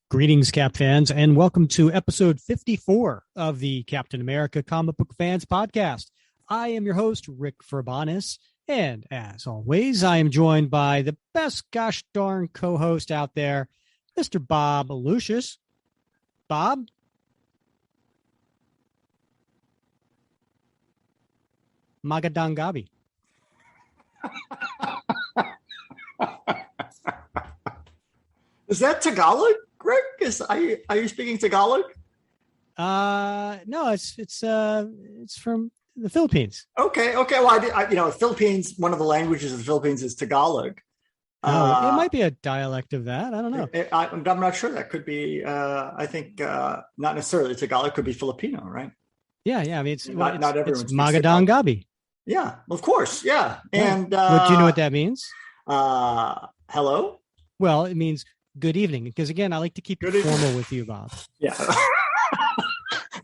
Greetings, Cap fans, and welcome to episode 54 of the Captain America Comic Book Fans Podcast. I am your host, Rick Verbanis, and as always, I am joined by the best gosh darn co-host out there, Mr. Bob Lucius. Bob? Magadangabi. Is that Tagalog, Rick? Are you speaking Tagalog? No, it's from the Philippines. Okay. Well, Philippines. One of the languages of the Philippines is Tagalog. It might be a dialect of that. I don't know. I'm not sure. That could be. I think not necessarily Tagalog. Could be Filipino, right? Yeah. I mean, it's not everyone. It's Magadangabi. Yeah, of course. Yeah. And do you know what that means? Hello. Well, it means good evening, because again, I like to keep it formal with you, Bob. Yeah.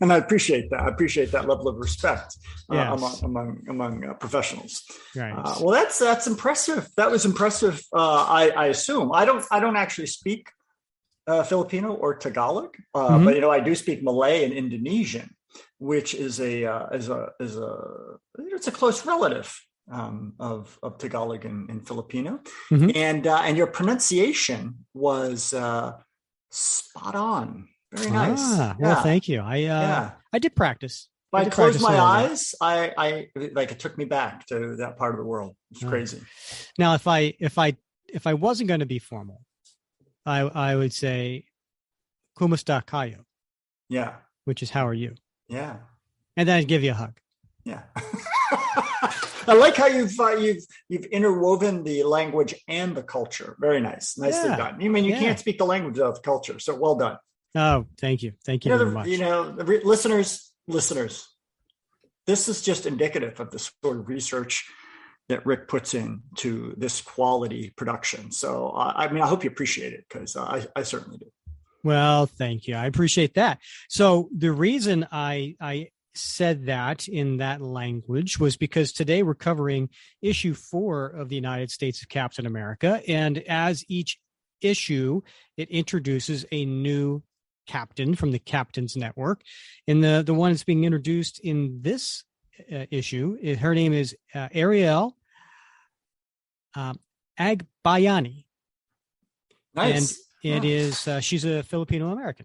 And I appreciate that. I appreciate that level of respect among professionals. Right. Well, that's impressive. That was impressive. I assume I don't actually speak Filipino or Tagalog, but I do speak Malay and Indonesian, which is it's a close relative of Tagalog and Filipino, and your pronunciation was spot on. Very nice. Well, thank you. I did practice. I closed my eyes. I it took me back to that part of the world. It's crazy. Now, if I wasn't going to be formal, I would say "Kumusta kayo?" Yeah, which is "How are you?" Yeah, and then I'd give you a hug. Yeah. I like how you've interwoven the language and the culture. Very nice. Nicely done. I mean, you can't speak the language without the culture. So well done. Oh, thank you. Thank you very much. Listeners, this is just indicative of the sort of research that Rick puts into this quality production. So, I hope you appreciate it, because I certainly do. Well, thank you. I appreciate that. So the reason I said that in that language was because today we're covering issue 4 of the United States of Captain America. And as each issue, it introduces a new captain from the Captain's Network. And the one that's being introduced in this issue, her name is Ariel Agbayani. Nice. And it is she's a Filipino American,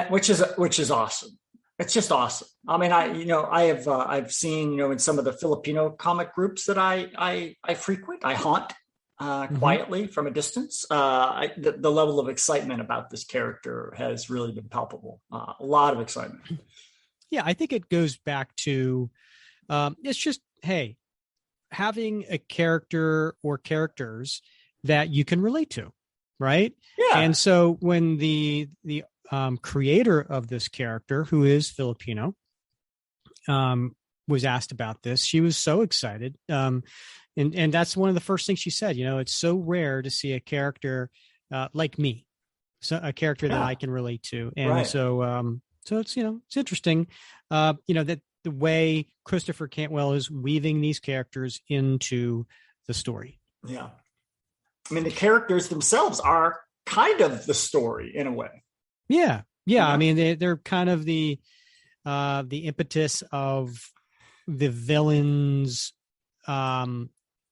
which is awesome. It's just awesome. I mean, I've seen, in some of the Filipino comic groups that I frequent, I haunt quietly from a distance. The level of excitement about this character has really been palpable. A lot of excitement. Yeah, I think it goes back to it's just, hey, having a character or characters that you can relate to, right? Yeah. And so when the creator of this character, who is Filipino, was asked about this, she was so excited. And that's one of the first things she said. It's so rare to see a character like me, so a character that I can relate to. And so it's it's interesting, that the way Christopher Cantwell is weaving these characters into the story. Yeah, I mean, the characters themselves are kind of the story in a way. Yeah. I mean, they're kind of the impetus of the villain's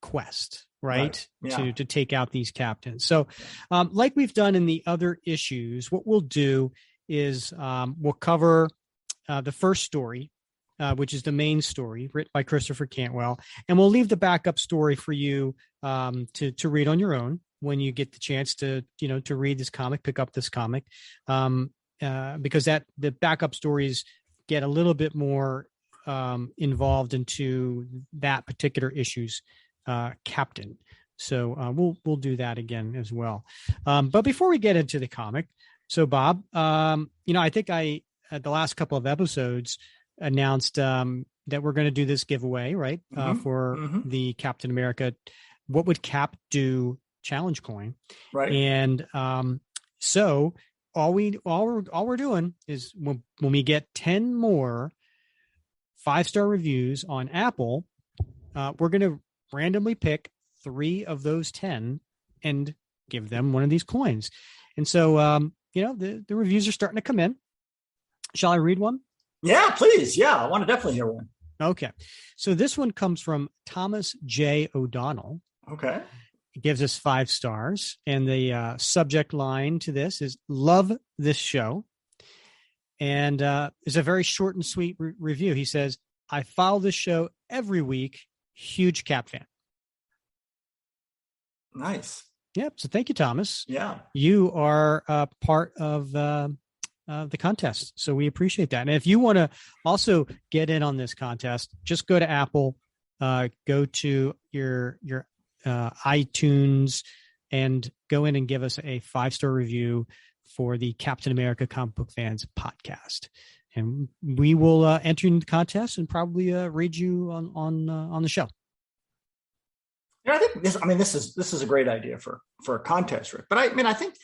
quest, right? Yeah. To take out these captains. So, like we've done in the other issues, what we'll do is we'll cover the first story, which is the main story written by Christopher Cantwell, and we'll leave the backup story for you to read on your own when you get the chance to read this comic, pick up this comic, because the backup stories get a little bit more involved into that particular issue's captain. So we'll do that again as well. But before we get into the comic, so Bob, I think at the last couple of episodes announced that we're going to do this giveaway, right? For the Captain America, what would Cap do challenge coin, right? And so all we're doing is when we get 10 more 5-star reviews on Apple, we're going to randomly pick 3 of those 10 and give them one of these coins. And so, the reviews are starting to come in. Shall I read one? Yeah, please. Yeah, I want to definitely hear one. Okay. So this one comes from Thomas J. O'Donnell. Okay. He gives us 5 stars. And the subject line to this is "Love this show." And it's a very short and sweet review. He says, "I follow this show every week. Huge Cap fan." Nice. Yep. So thank you, Thomas. Yeah. You are part of the contest. So we appreciate that. And if you want to also get in on this contest, just go to Apple, go to your iTunes, and go in and give us a 5-star review for the Captain America Comic Book Fans podcast. And we will enter into the contest and probably read you on the show. Yeah, I think this is a great idea for a contest, Rick. But I think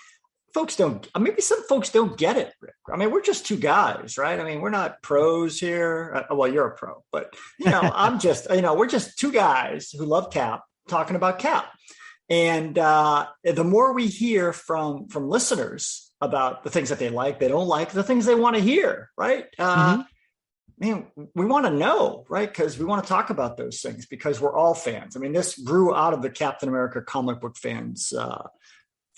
maybe some folks don't get it, Rick. I mean, we're just 2 guys, right? I mean, we're not pros here. Well, you're a pro, but we're just 2 guys who love Cap talking about Cap. And the more we hear from listeners about the things that they like, they don't like, the things they want to hear, right? Man, we want to know, right? Because we want to talk about those things because we're all fans. I mean, this grew out of the Captain America Comic Book Fans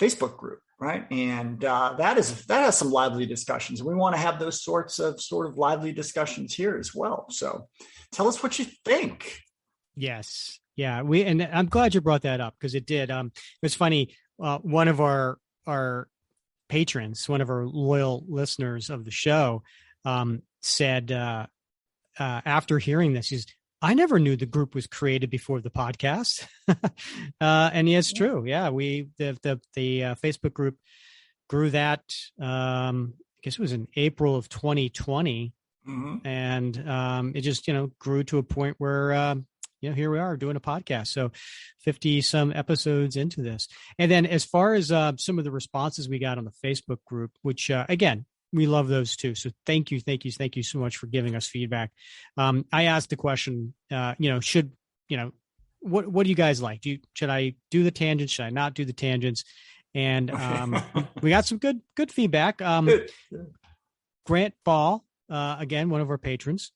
Facebook group, right? And that has some lively discussions. And we want to have those sort of lively discussions here as well. So tell us what you think. Yes. Yeah. And I'm glad you brought that up because it did. It was funny. One of our patrons, one of our loyal listeners of the show, said after hearing this, I never knew the group was created before the podcast. And yeah, it's true. Yeah, the Facebook group grew that. I guess it was in April of 2020, and it just grew to a point where here we are doing a podcast. So 50 some episodes into this, and then as far as some of the responses we got on the Facebook group, which again, we love those too. So thank you so much for giving us feedback. I asked the question, what do you guys like? Should I do the tangents? Should I not do the tangents? And we got some good feedback. Grant Ball, again, one of our patrons,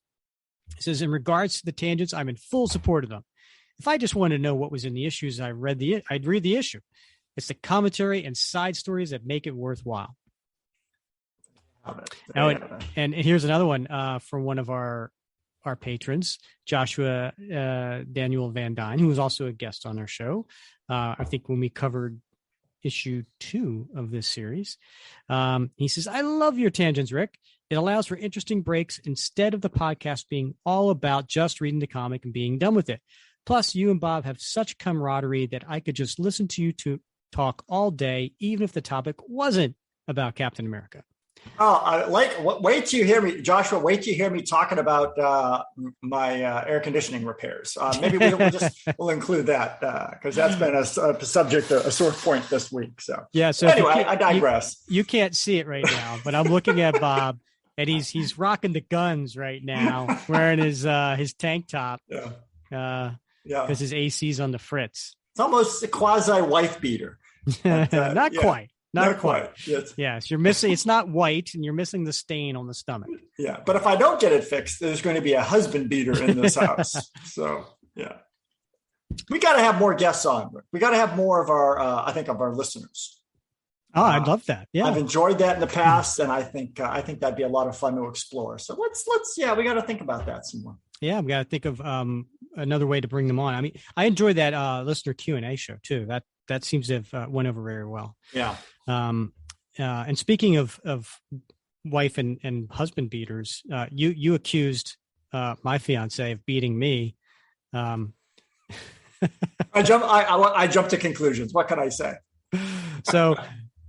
says, in regards to the tangents, I'm in full support of them. If I just wanted to know what was in the issues, I'd read the issue. It's the commentary and side stories that make it worthwhile. Now, and here's another one from one of our patrons, Joshua Daniel Van Dyne, who was also a guest on our show. I think when we covered issue 2 of this series, he says, I love your tangents, Rick. It allows for interesting breaks instead of the podcast being all about just reading the comic and being done with it. Plus, you and Bob have such camaraderie that I could just listen to you two talk all day, even if the topic wasn't about Captain America. Oh, wait till you hear me, Joshua. Wait till you hear me talking about my air conditioning repairs. Maybe we'll include that because that's been a subject, a sore point this week. So yeah. So anyway, I digress. You can't see it right now, but I'm looking at Bob, and he's rocking the guns right now, wearing his tank top. Yeah. Because his AC's on the fritz. It's almost a quasi wife beater. But, Not quite. Not quite. Yes, you're missing. It's not white, and you're missing the stain on the stomach. Yeah, but if I don't get it fixed, there's going to be a husband beater in this house. So yeah, we got to have more guests on. We got to have more of our listeners. Oh, I'd love that. Yeah, I've enjoyed that in the past, and I think that'd be a lot of fun to explore. So let's we got to think about that some more. Yeah, we got to think of another way to bring them on. I mean, I enjoyed that listener Q&A show too. That seems to have went over very well. Yeah. And speaking of wife and husband beaters, you accused my fiance of beating me. I jump to conclusions. What can I say?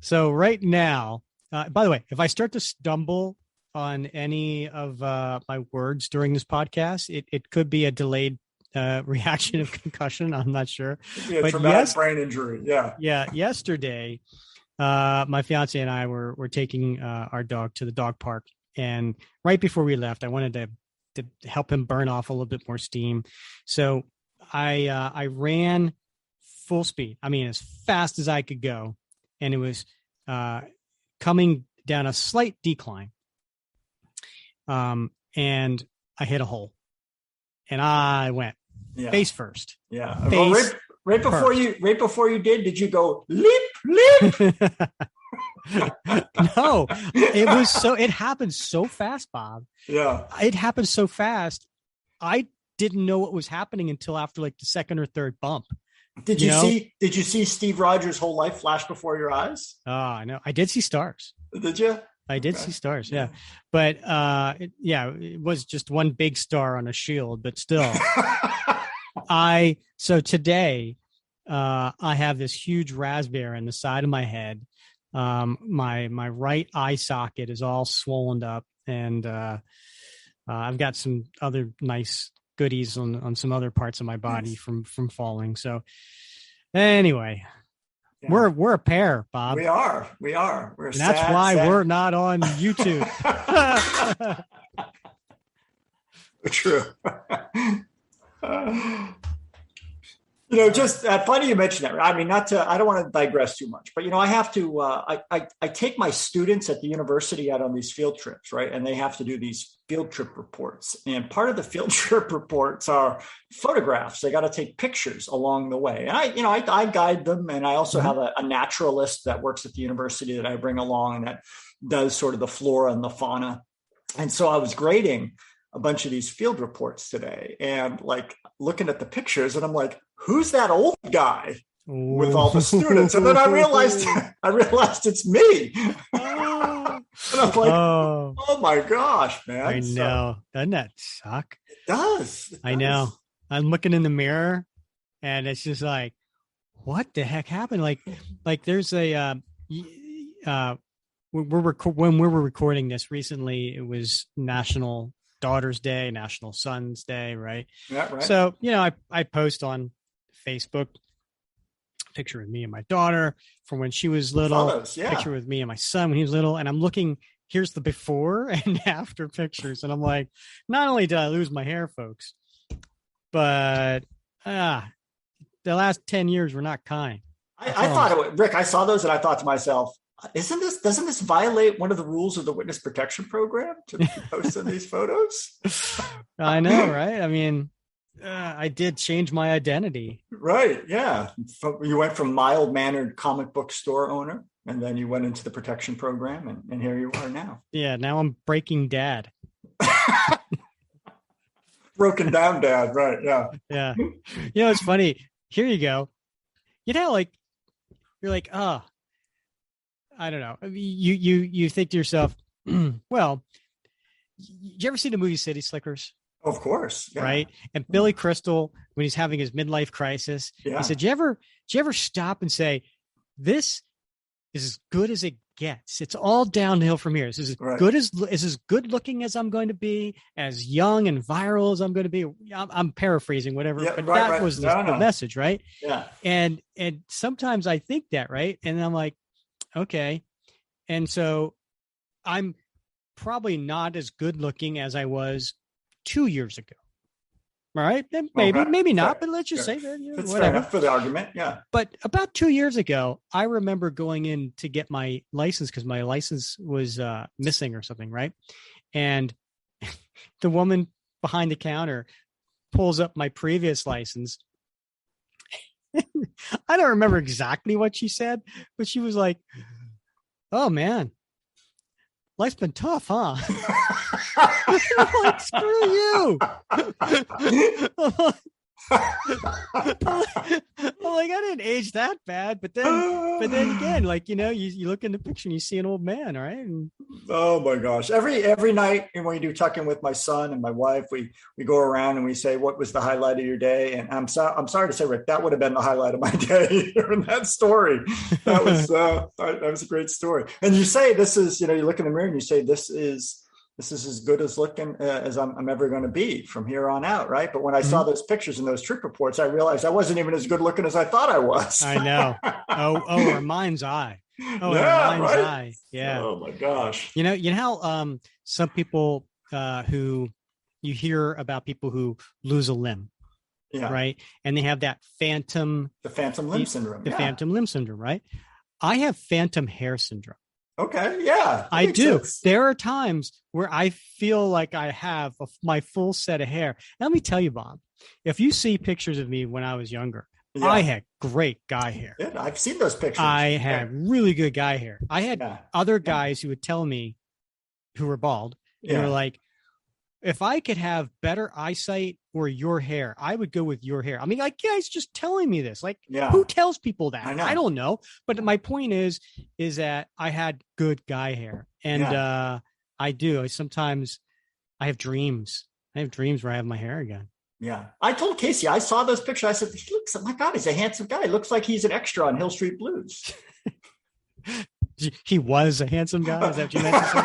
So right now, by the way, if I start to stumble on any of my words during this podcast, it could be a delayed reaction of concussion. I'm not sure. But traumatic brain injury. Yeah. Yeah. Yesterday, my fiance and I were taking our dog to the dog park, and right before we left, I wanted to help him burn off a little bit more steam. So I ran full speed. I mean, as fast as I could go, and it was coming down a slight decline. And I hit a hole, and I went face first. Yeah. Face right before you did you go leap? No, it happened so fast, Bob. Yeah. It happened so fast. I didn't know what was happening until after like the second or third bump. Did you see Steve Rogers' whole life flash before your eyes? Oh, I know. I did see stars. Did you? I did see stars. Yeah. But it was just one big star on a shield, but still. So today I have this huge raspberry in the side of my head. My right eye socket is all swollen up, and I've got some other nice goodies on some other parts of my body from falling. So anyway, we're a pair, Bob. We are. And that's why we're not on YouTube. True. Just funny you mentioned that. I mean, I don't want to digress too much, but I have to. I take my students at the university out on these field trips, right? And they have to do these field trip reports. And part of the field trip reports are photographs. They got to take pictures along the way. And I guide them, and I also have a naturalist that works at the university that I bring along and that does sort of the flora and the fauna. And so I was grading a bunch of these field reports today, and like looking at the pictures, and I'm like, who's that old guy with all the students? And then I realized it's me. And I'm like, oh my gosh, man. I know. Doesn't that suck? It does. I know. I'm looking in the mirror, and it's just like, what the heck happened? Like there's a when we were recording this recently, it was National Daughter's Day, National Son's Day, right? Yeah, right. So, I post on Facebook a picture of me and my daughter from when she was little, photos, picture with me and my son when he was little, and I'm looking, here's the before and after pictures, and I'm like, not only did I lose my hair, folks, but the last 10 years were not kind. I thought, Rick, I saw those and I thought to myself, doesn't this violate one of the rules of the witness protection program to be posting these photos? I know, right? I mean, I did change my identity. Right. Yeah. You went from mild-mannered comic book store owner, and then you went into the protection program, and here you are now. Yeah. Now I'm Breaking Dad. Broken down dad. Right. Yeah. Yeah. It's funny. Here you go. Like, you're like, I don't know. You think to yourself, well, did you ever see the movie City Slickers? Of course. Yeah. Right. And Billy Crystal, when he's having his midlife crisis, he said, did you ever stop and say, this is as good as it gets? It's all downhill from here. This is as good looking as I'm going to be, as young and viral as I'm going to be. I'm paraphrasing whatever, but that was the message. Right. Yeah. And sometimes I think that, right. And I'm like, okay. And so I'm probably not as good looking as I was 2 years ago. All right. And maybe not, but let's just say that. It's fair enough for the argument. Yeah. But about 2 years ago, I remember going in to get my license because my license was missing or something. Right. And the woman behind the counter pulls up my previous license. I don't remember exactly what she said, but she was like, oh man, life's been tough, huh? I'm like, screw you. I'm like, I didn't age that bad, but then again, like, you look in the picture and you see an old man, right? And, oh my gosh. Every night when we do tuck in with my son and my wife, we go around and we say, what was the highlight of your day? And I'm sorry to say, Rick, that would have been the highlight of my day in that story. That was a great story. And you say, this is, you look in the mirror and you say, this is as good as looking as I'm ever going to be from here on out, right? But when I saw those pictures and those trip reports, I realized I wasn't even as good looking as I thought I was. I know. Our mind's eye. Our mind's eye. Yeah. Oh my gosh. You know how some people who you hear about people who lose a limb, right? And they have that the phantom limb syndrome. The phantom limb syndrome, right? I have phantom hair syndrome. Okay. Yeah. I do. Sense. There are times where I feel like I have my full set of hair. Let me tell you, Bob, if you see pictures of me when I was younger, I had great guy hair. Yeah, I've seen those pictures. I had really good guy hair. I had other guys who would tell me, who were bald, and were like, if I could have better eyesight or your hair, I would go with your hair. I mean, like, guys just telling me this. Like, who tells people that? I don't know. But my point is that I had good guy hair. And I do. Sometimes I have dreams. I have dreams where I have my hair again. Yeah. I told Casey, I saw those pictures. I said, he looks, oh my God, he's a handsome guy. He looks like he's an extra on Hill Street Blues. He was a handsome guy. Is that what you meant to say?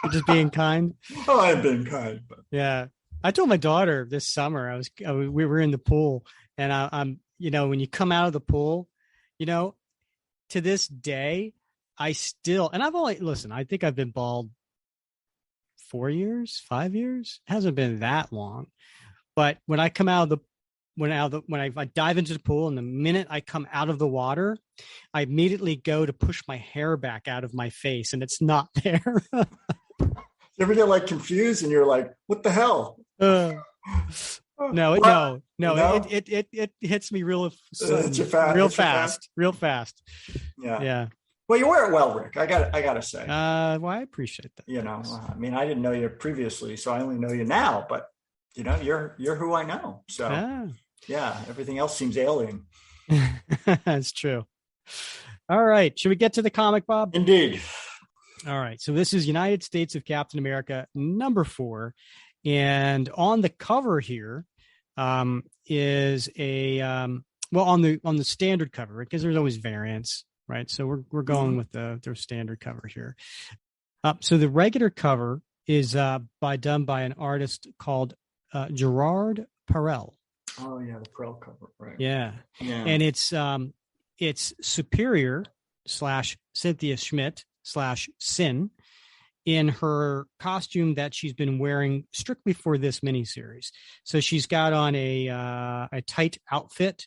You're just being kind. Oh, I've been kind. But... Yeah. I told my daughter this summer, we were in the pool, and I'm, when you come out of the pool, to this day, I still, and I think I've been bald 4 years, 5 years. It hasn't been that long. But when I come out of when I dive into the pool, and the minute I come out of the water, I immediately go to push my hair back out of my face, and it's not there. You ever get like confused and you're like, what the hell? No. It hits me real fast. Yeah. Well, you wear it well, Rick. I gotta say. Well, I appreciate that. I mean, I didn't know you previously, so I only know you now, but you're who I know. So everything else seems alien. That's true. All right. Should we get to the comic, Bob? Indeed. All right. So this is United States of Captain America #4. And on the cover here is a on the standard cover, because there's always variants, right? So we're going with the standard cover here. So the regular cover is done by an artist called Gerard Perel. Oh yeah, the Perel cover, right? Yeah. And it's Superior / Cynthia Schmidt / Sin in her costume that she's been wearing strictly for this miniseries. So she's got on a tight outfit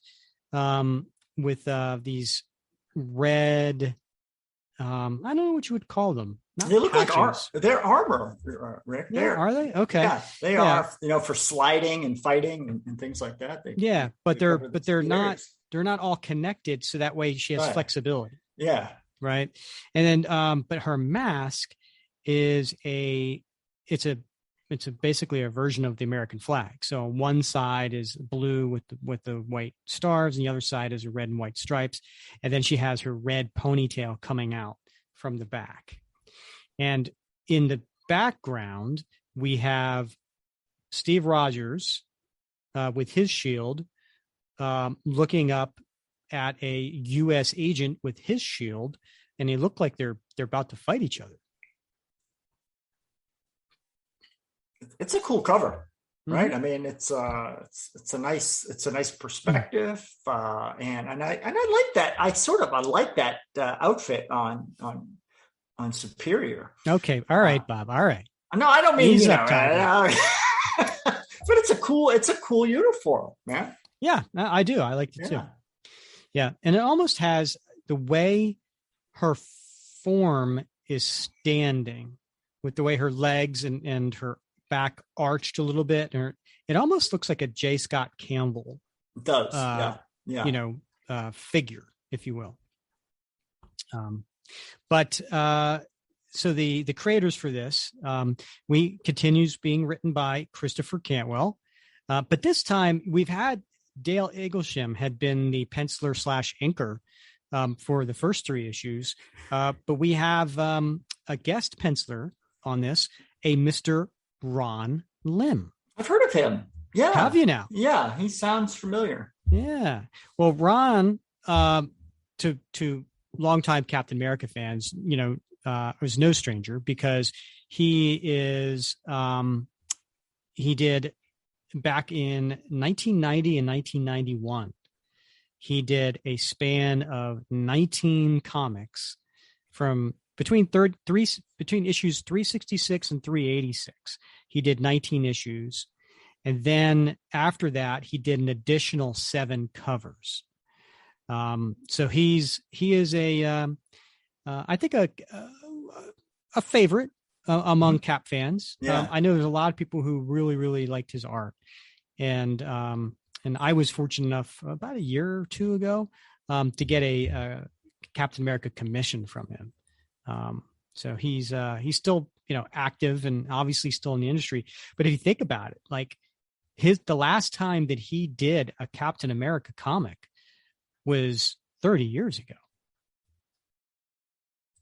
with these red, I don't know what you would call them. They look like they're armor, Rick. Are they? Okay. Yeah, they are. For sliding and fighting and things like that. They're not all connected, so that way she has flexibility. Yeah. Right. And then, but her mask is basically a version of the American flag. So one side is blue with the white stars, and the other side is red and white stripes. And then she has her red ponytail coming out from the back. And in the background, we have Steve Rogers with his shield looking up at a U.S. agent with his shield, and they look like they're about to fight each other. It's a cool cover, right? I mean, it's a nice perspective, and I like that. I like that outfit on Superior. Okay, all right, Bob. All right. No, I don't mean but it's a cool uniform, man. Yeah, I do. I like it too. Yeah, and it almost has the way her form is standing, with the way her legs and her back arched a little bit. It almost looks like a J. Scott Campbell. It does. Figure, if you will. So the creators for this, continues being written by Christopher Cantwell. But this time we've had Dale Eaglesham had been the penciler / inker for the first 3 issues. But we have a guest penciler on this, a Mr. Ron Lim. I've heard of him. Yeah. Have you now? Yeah, he sounds familiar. Yeah. Well, Ron, to longtime Captain America fans, was no stranger, because he did back in 1990 and 1991. He did a span of 19 comics from between issues 366 and 386. He did 19 issues. And then after that, he did an additional 7 covers. So he is I think a favorite among Cap fans. Yeah. I know there's a lot of people who really, really liked his art. And I was fortunate enough about a year or two ago to get a Captain America commission from him. So he's still, active and obviously still in the industry. But if you think about it, like the last time that he did a Captain America comic was 30 years ago.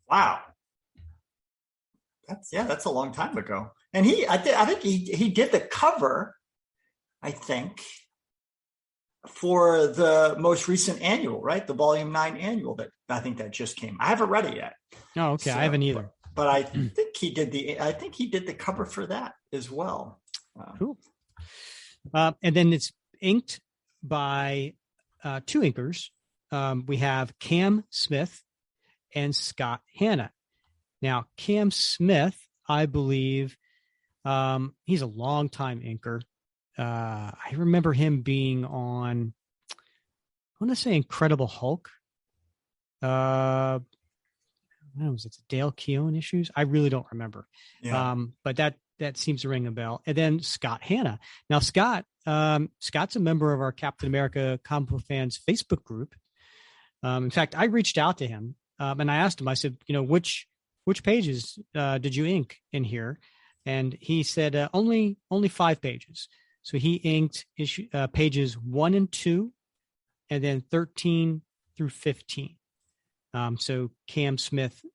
Wow. That's a long time ago. And I think he did the cover, I think, for the most recent annual, right? The volume 9 annual that I think that just came. I haven't read it yet. Oh, okay. So, I haven't either. But I think he did the cover for that as well. Cool. And then it's inked by 2 inkers. We have Cam Smith and Scott Hanna. Now, Cam Smith, I believe, he's a longtime inker. I remember him being on, I want to say Incredible Hulk. When was it? Dale Keown issues? I really don't remember. Yeah. But that seems to ring a bell. And then Scott Hanna. Now, Scott's a member of our Captain America Comic Book Fans Facebook group. In fact, I reached out to him and I asked him, I said, which pages did you ink in here? And he said only 5 pages. So he inked pages 1 and 2, and then 13 through 15. So Cam Smith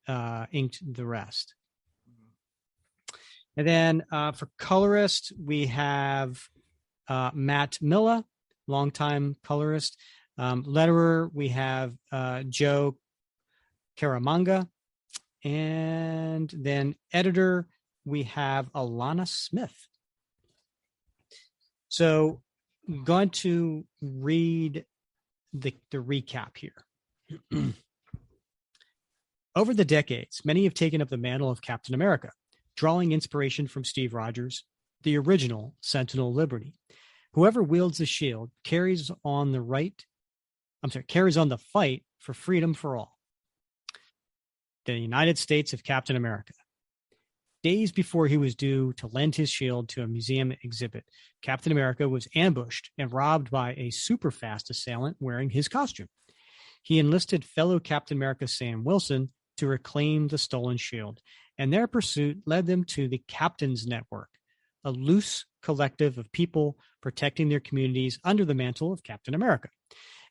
inked the rest. And then for colorist, we have Matt Milla, longtime colorist. Letterer, we have Joe Caramanga. And then editor, we have Alana Smith. So I'm going to read the recap here. Over the decades, many have taken up the mantle of Captain America, drawing inspiration from Steve Rogers, the original Sentinel of Liberty. Whoever wields the shield carries on the fight for freedom for all. The United States of Captain America. Days before he was due to lend his shield to a museum exhibit, Captain America was ambushed and robbed by a super-fast assailant wearing his costume. He enlisted fellow Captain America Sam Wilson to reclaim the stolen shield, and their pursuit led them to the Captain's Network, a loose collective of people protecting their communities under the mantle of Captain America.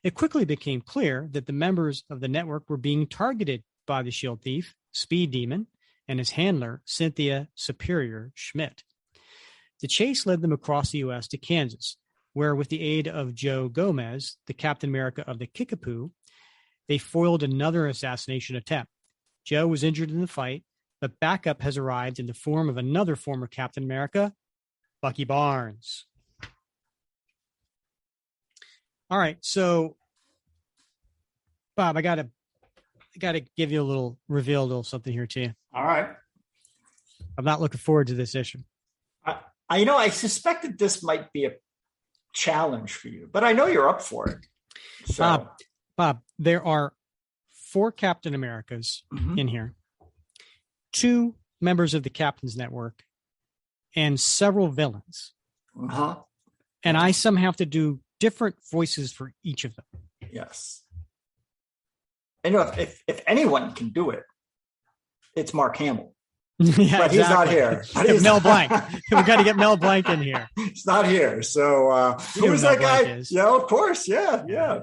It quickly became clear that the members of the network were being targeted by the shield thief, Speed Demon, and his handler, Cynthia Superior Schmidt. The chase led them across the U.S. to Kansas, where with the aid of Joe Gomez, the Captain America of the Kickapoo, they foiled another assassination attempt. Joe was injured in the fight, but backup has arrived in the form of another former Captain America, Bucky Barnes. All right, so Bob, I gotta give you reveal a little something here to you. All right. I'm not looking forward to this issue. I suspected this might be a challenge for you, but I know you're up for it. So. Bob, there are 4 Captain Americas in here, 2 members of the Captain's Network, and several villains. And I somehow have to do different voices for each of them. Yes. And if anyone can do it, it's Mark Hamill. Yeah, but he's not here. Mel Blanc. We've got to get Mel Blanc in here. He's not here. So who was that guy? Yeah, of course. Yeah.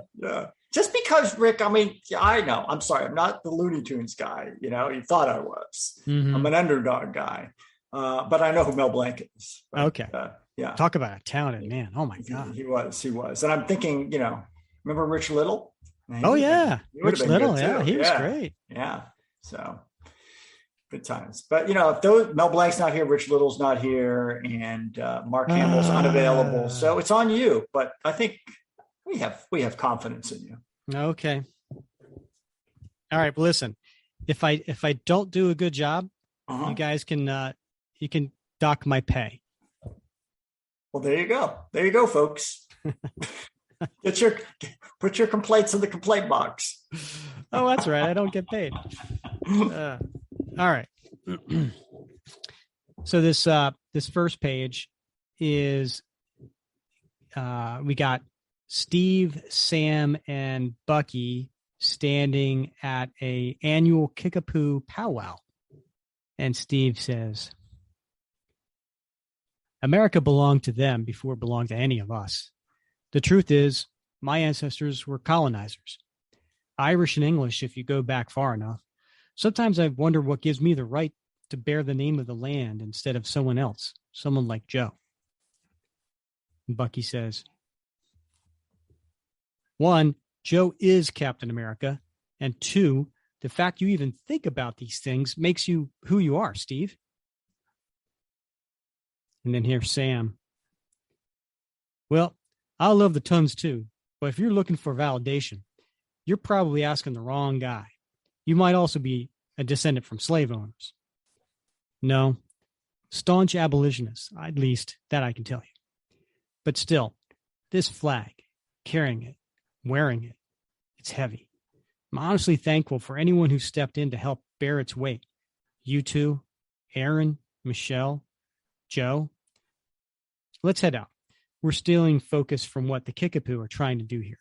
Just because, Rick, I know. I'm sorry. I'm not the Looney Tunes guy. You thought I was. I'm an underdog guy. But I know who Mel Blanc is. But, okay. Yeah. Talk about a talented man. Oh, my God. He was. And I'm thinking, remember Rich Little? Rich Little. Yeah, he was great. Yeah. So good times. But, if Mel Blanc's not here, Rich Little's not here, and Mark Hamill's unavailable. So it's on you. But I think we have confidence in you. Okay. All right. Well, listen, if I don't do a good job, you guys can you can dock my pay. Well, there you go. There you go, folks. Put your complaints in the complaint box. Oh, that's right. I don't get paid. All right. So this first page is we got Steve, Sam, and Bucky standing at a annual Kickapoo powwow. And Steve says, America belonged to them before it belonged to any of us. The truth is, my ancestors were colonizers. Irish and English, if you go back far enough. Sometimes I've wondered what gives me the right to bear the name of the land instead of someone else, someone like Joe. And Bucky says, 1, Joe is Captain America. And 2, the fact you even think about these things makes you who you are, Steve. And then here's Sam. Well, I love the tons too, but if you're looking for validation, you're probably asking the wrong guy. You might also be a descendant from slave owners. No, staunch abolitionists, at least that I can tell you. But still, this flag, carrying it, wearing it, it's heavy. I'm honestly thankful for anyone who stepped in to help bear its weight. You two, Aaron, Michelle, Joe. Let's head out. We're stealing focus from what the Kickapoo are trying to do here.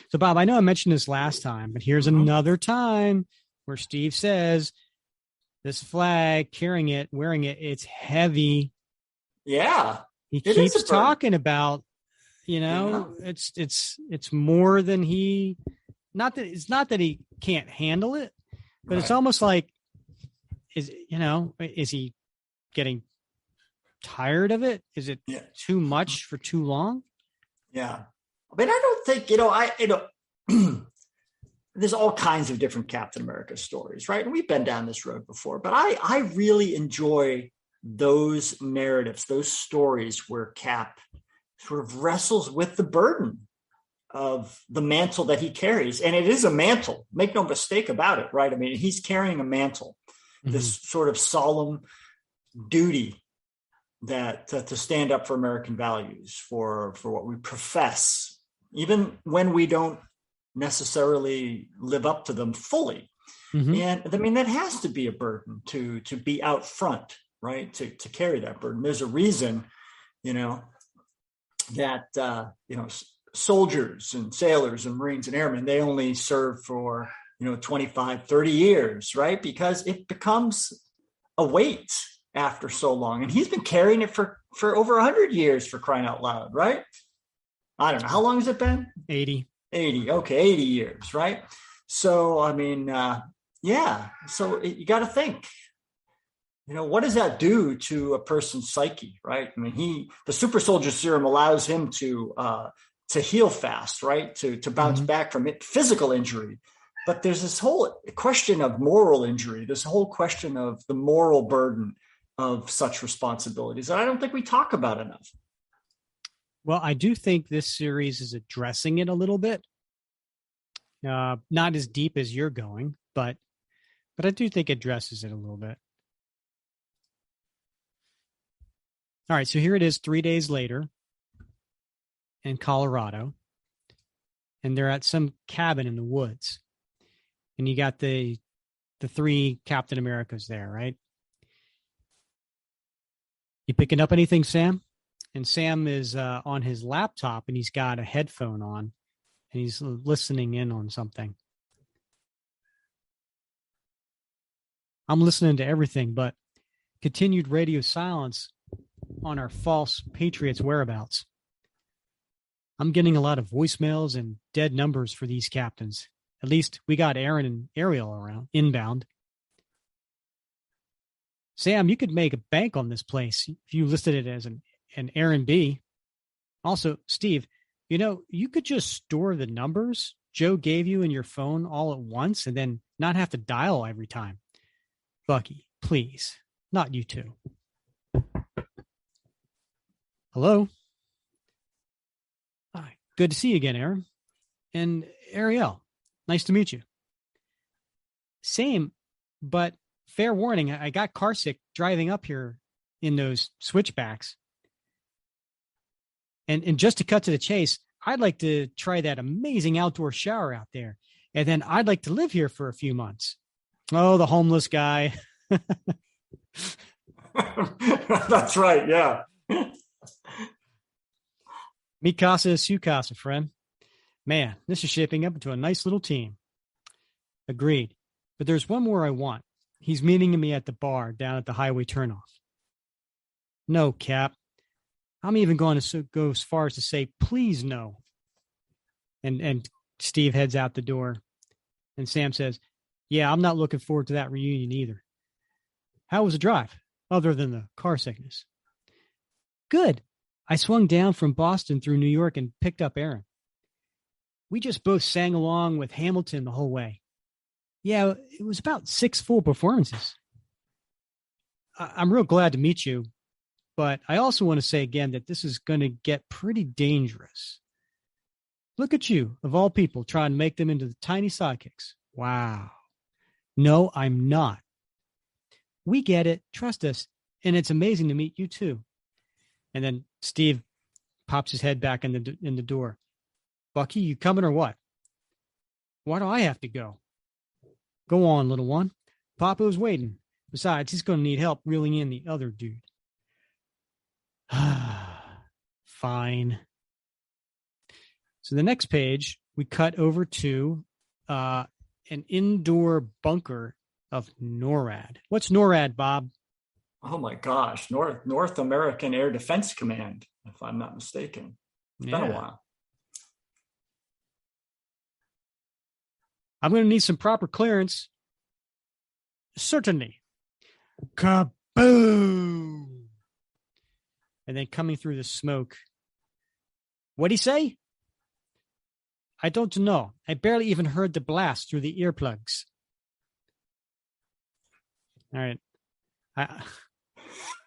So, Bob, I know I mentioned this last time, but here's another time where Steve says, this flag, carrying it, wearing it, it's heavy. Yeah. He keeps talking about, it's more than he, it's not that he can't handle it, but It's almost like, is he getting tired of it? Is it too much for too long? Yeah. I mean, I don't think, there's all kinds of different Captain America stories, right? And we've been down this road before, but I really enjoy those narratives, those stories where Cap sort of wrestles with the burden of the mantle that he carries. And it is a mantle, make no mistake about it, right? I mean, he's carrying a mantle, this sort of solemn duty that to stand up for American values, for what we profess, even when we don't necessarily live up to them fully. And I mean, that has to be a burden to be out front, right? To carry that burden. There's a reason, that, soldiers and sailors and Marines and airmen, they only serve for, 25, 30 years, right? Because it becomes a weight after so long. And he's been carrying it for over 100 years, for crying out loud, right? I don't know. How long has it been? 80. 80. Okay. 80 years. Right. So, I mean, So you got to think, what does that do to a person's psyche? Right. I mean, the super soldier serum allows him to heal fast, right. To bounce back from physical injury. But there's this whole question of moral injury, this whole question of the moral burden of such responsibilities that I don't think we talk about enough. Well, I do think this series is addressing it a little bit. Not as deep as you're going, but I do think it addresses it a little bit. All right, so here it is 3 days later in Colorado, and they're at some cabin in the woods. And you got the 3 Captain Americas there, right? You picking up anything, Sam? And Sam is on his laptop, and he's got a headphone on, and he's listening in on something. I'm listening to everything, but continued radio silence on our false patriots' whereabouts. I'm getting a lot of voicemails and dead numbers for these captains. At least we got Aaron and Ariel around, inbound. Sam, you could make a bank on this place if you listed it as an Aaron B. Also, Steve, you could just store the numbers Joe gave you in your phone all at once and then not have to dial every time. Bucky, please, not you two. Hello? Hi. Good to see you again, Aaron. And Ariel, nice to meet you. Same, but fair warning, I got carsick driving up here in those switchbacks. And just to cut to the chase, I'd like to try that amazing outdoor shower out there. And then I'd like to live here for a few months. Oh, the homeless guy. That's right. Yeah. Mi casa es su casa, friend. Man, this is shaping up into a nice little team. Agreed. But there's one more I want. He's meeting me at the bar down at the highway turnoff. No, Cap. I'm even going to go as far as to say, please no. And Steve heads out the door. And Sam says, yeah, I'm not looking forward to that reunion either. How was the drive, other than the car sickness? Good. I swung down from Boston through New York and picked up Aaron. We just both sang along with Hamilton the whole way. Yeah, it was about 6 full performances. I'm real glad to meet you, but I also want to say again that this is going to get pretty dangerous. Look at you, of all people, trying to make them into the tiny sidekicks. Wow. No, I'm not. We get it. Trust us. And it's amazing to meet you too. And then Steve pops his head back in the door. Bucky, you coming or what? Why do I have to go? Go on, little one. Papa's waiting. Besides, he's going to need help reeling in the other dude. Fine. So the next page, we cut over to an indoor bunker of NORAD. What's NORAD, Bob? Oh my gosh, North American Air Defense Command, if I'm not mistaken. It's been a while. I'm going to need some proper clearance. Certainly. Kaboom! And then coming through the smoke. What'd he say? I don't know. I barely even heard the blast through the earplugs. All right.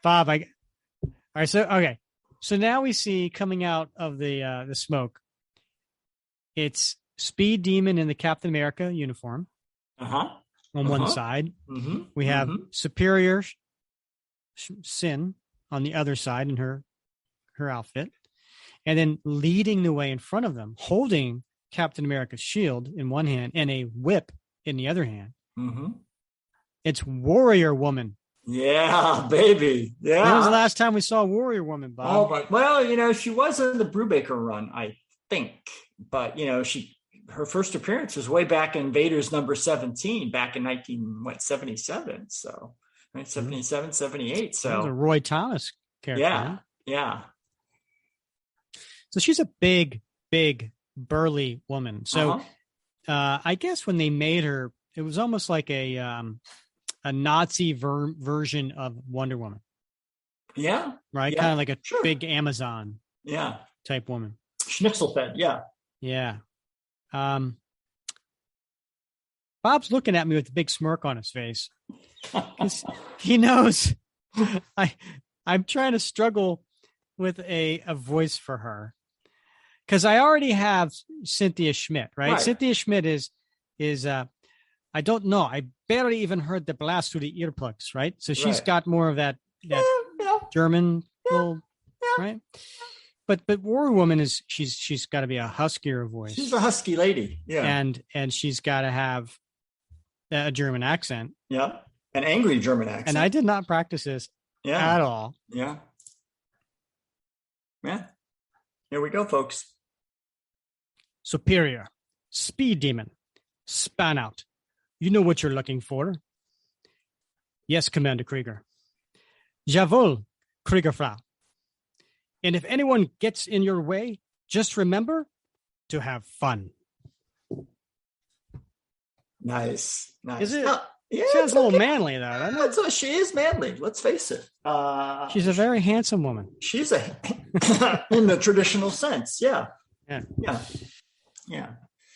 Bob, all right, so, okay. So now we see coming out of the smoke, it's Speed Demon in the Captain America uniform on one side. Mm-hmm. We have Superior Sin on the other side in her outfit. And then leading the way in front of them, holding Captain America's shield in one hand and a whip in the other hand. Mm-hmm. It's Warrior Woman. Yeah, baby. Yeah. When was the last time we saw Warrior Woman, Bob? Oh, but, well, she was in the Brubaker run, I think. But, her first appearance was way back in Vader's number 17, back in 1977. So, right, 77, 78. So, that was a Roy Thomas character. Yeah, yeah. So she's a big, burly woman. So, I guess when they made her, it was almost like a Nazi version of Wonder Woman. Yeah. Right? Yeah, kind of like a big Amazon type woman. Schnitzelfed, yeah. Yeah. Bob's looking at me with a big smirk on his face. He knows I'm trying to struggle with a voice for her. Because I already have Cynthia Schmidt, right? Cynthia Schmidt is I don't know. I barely even heard the blast through the earplugs, right? So she's got more of that German little, right? But Warrior Woman is she's got to be a huskier voice. She's a husky lady, yeah. And she's got to have a German accent. Yeah, an angry German accent. And I did not practice this at all. Yeah. Yeah. Here we go, folks. Superior, Speed Demon, span out. You know what you're looking for. Yes, Commander Krieger. Jawohl, Kriegerfrau. And if anyone gets in your way, just remember to have fun. Nice. Is it? Sounds a little manly, though. So she is manly. Let's face it. She's a very handsome woman. She's in the traditional sense. Yeah. All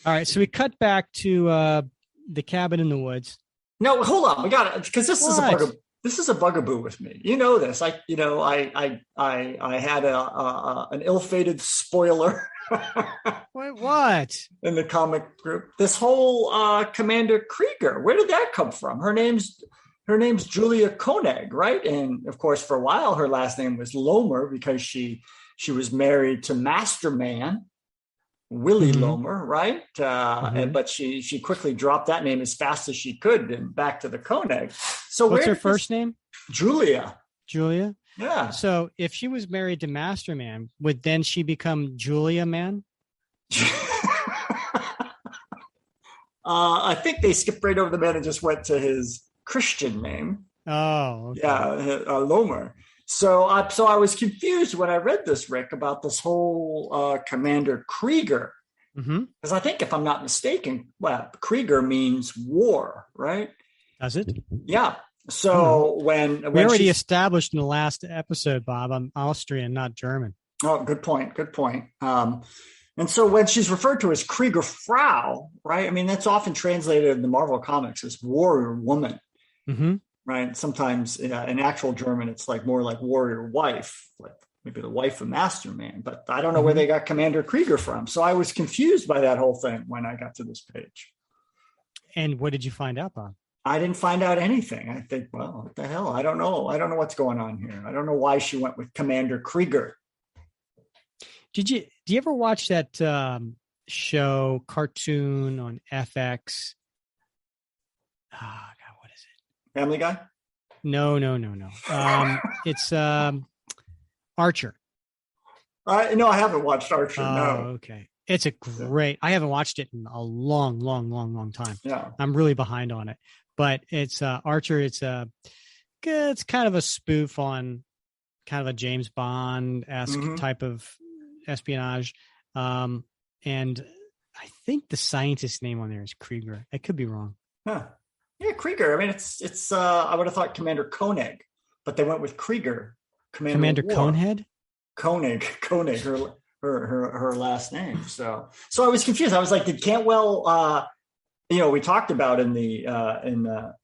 right. So we cut back to the cabin in the woods. No, hold on. We got it because this is a bugaboo with me. You know this. I had an ill-fated spoiler. Wait, what? In the comic group, this whole Commander Krieger. Where did that come from? Her name's Julia Koenig, right? And of course, for a while, her last name was Lohmer because she She was married to Masterman, Willie Lomer, right? But she quickly dropped that name as fast as she could and back to the Koenig. So what's her first name? Julia. Julia? Yeah. So if she was married to Masterman, would then she become Julia Man? I think they skipped right over the man and just went to his Christian name. Oh, okay. Yeah, Lomer. So I was confused when I read this, Rick, about this whole Commander Krieger. Because I think, if I'm not mistaken, Krieger means war, right? Does it? Yeah. So when we already established in the last episode, Bob, I'm Austrian, not German. Oh, good point. Good point. And so when she's referred to as Krieger Frau, right? I mean, that's often translated in the Marvel comics as warrior woman, right? Sometimes in actual German, it's like more like warrior wife, like maybe the wife of Masterman. But I don't know where they got Commander Krieger from. So I was confused by that whole thing when I got to this page. And what did you find out, Bob? I didn't find out anything. I think, well, what the hell? I don't know. I don't know what's going on here. I don't know why she went with Commander Krieger. Do you ever watch that show cartoon on FX? Oh God, what is it? Family Guy? No. It's Archer. No, I haven't watched Archer. No. Okay. It's a great. I haven't watched it in a long time. Yeah. I'm really behind on it, but it's Archer. It's kind of a spoof on kind of a James Bond-esque type of espionage. And I think the scientist's name on there is Krieger. I could be wrong. Huh. Yeah, Krieger. I mean, it's I would have thought Commander Koenig, but they went with Krieger. Commander Conehead? Koenig, her last name. So I was confused. I was like, did Cantwell we talked about in the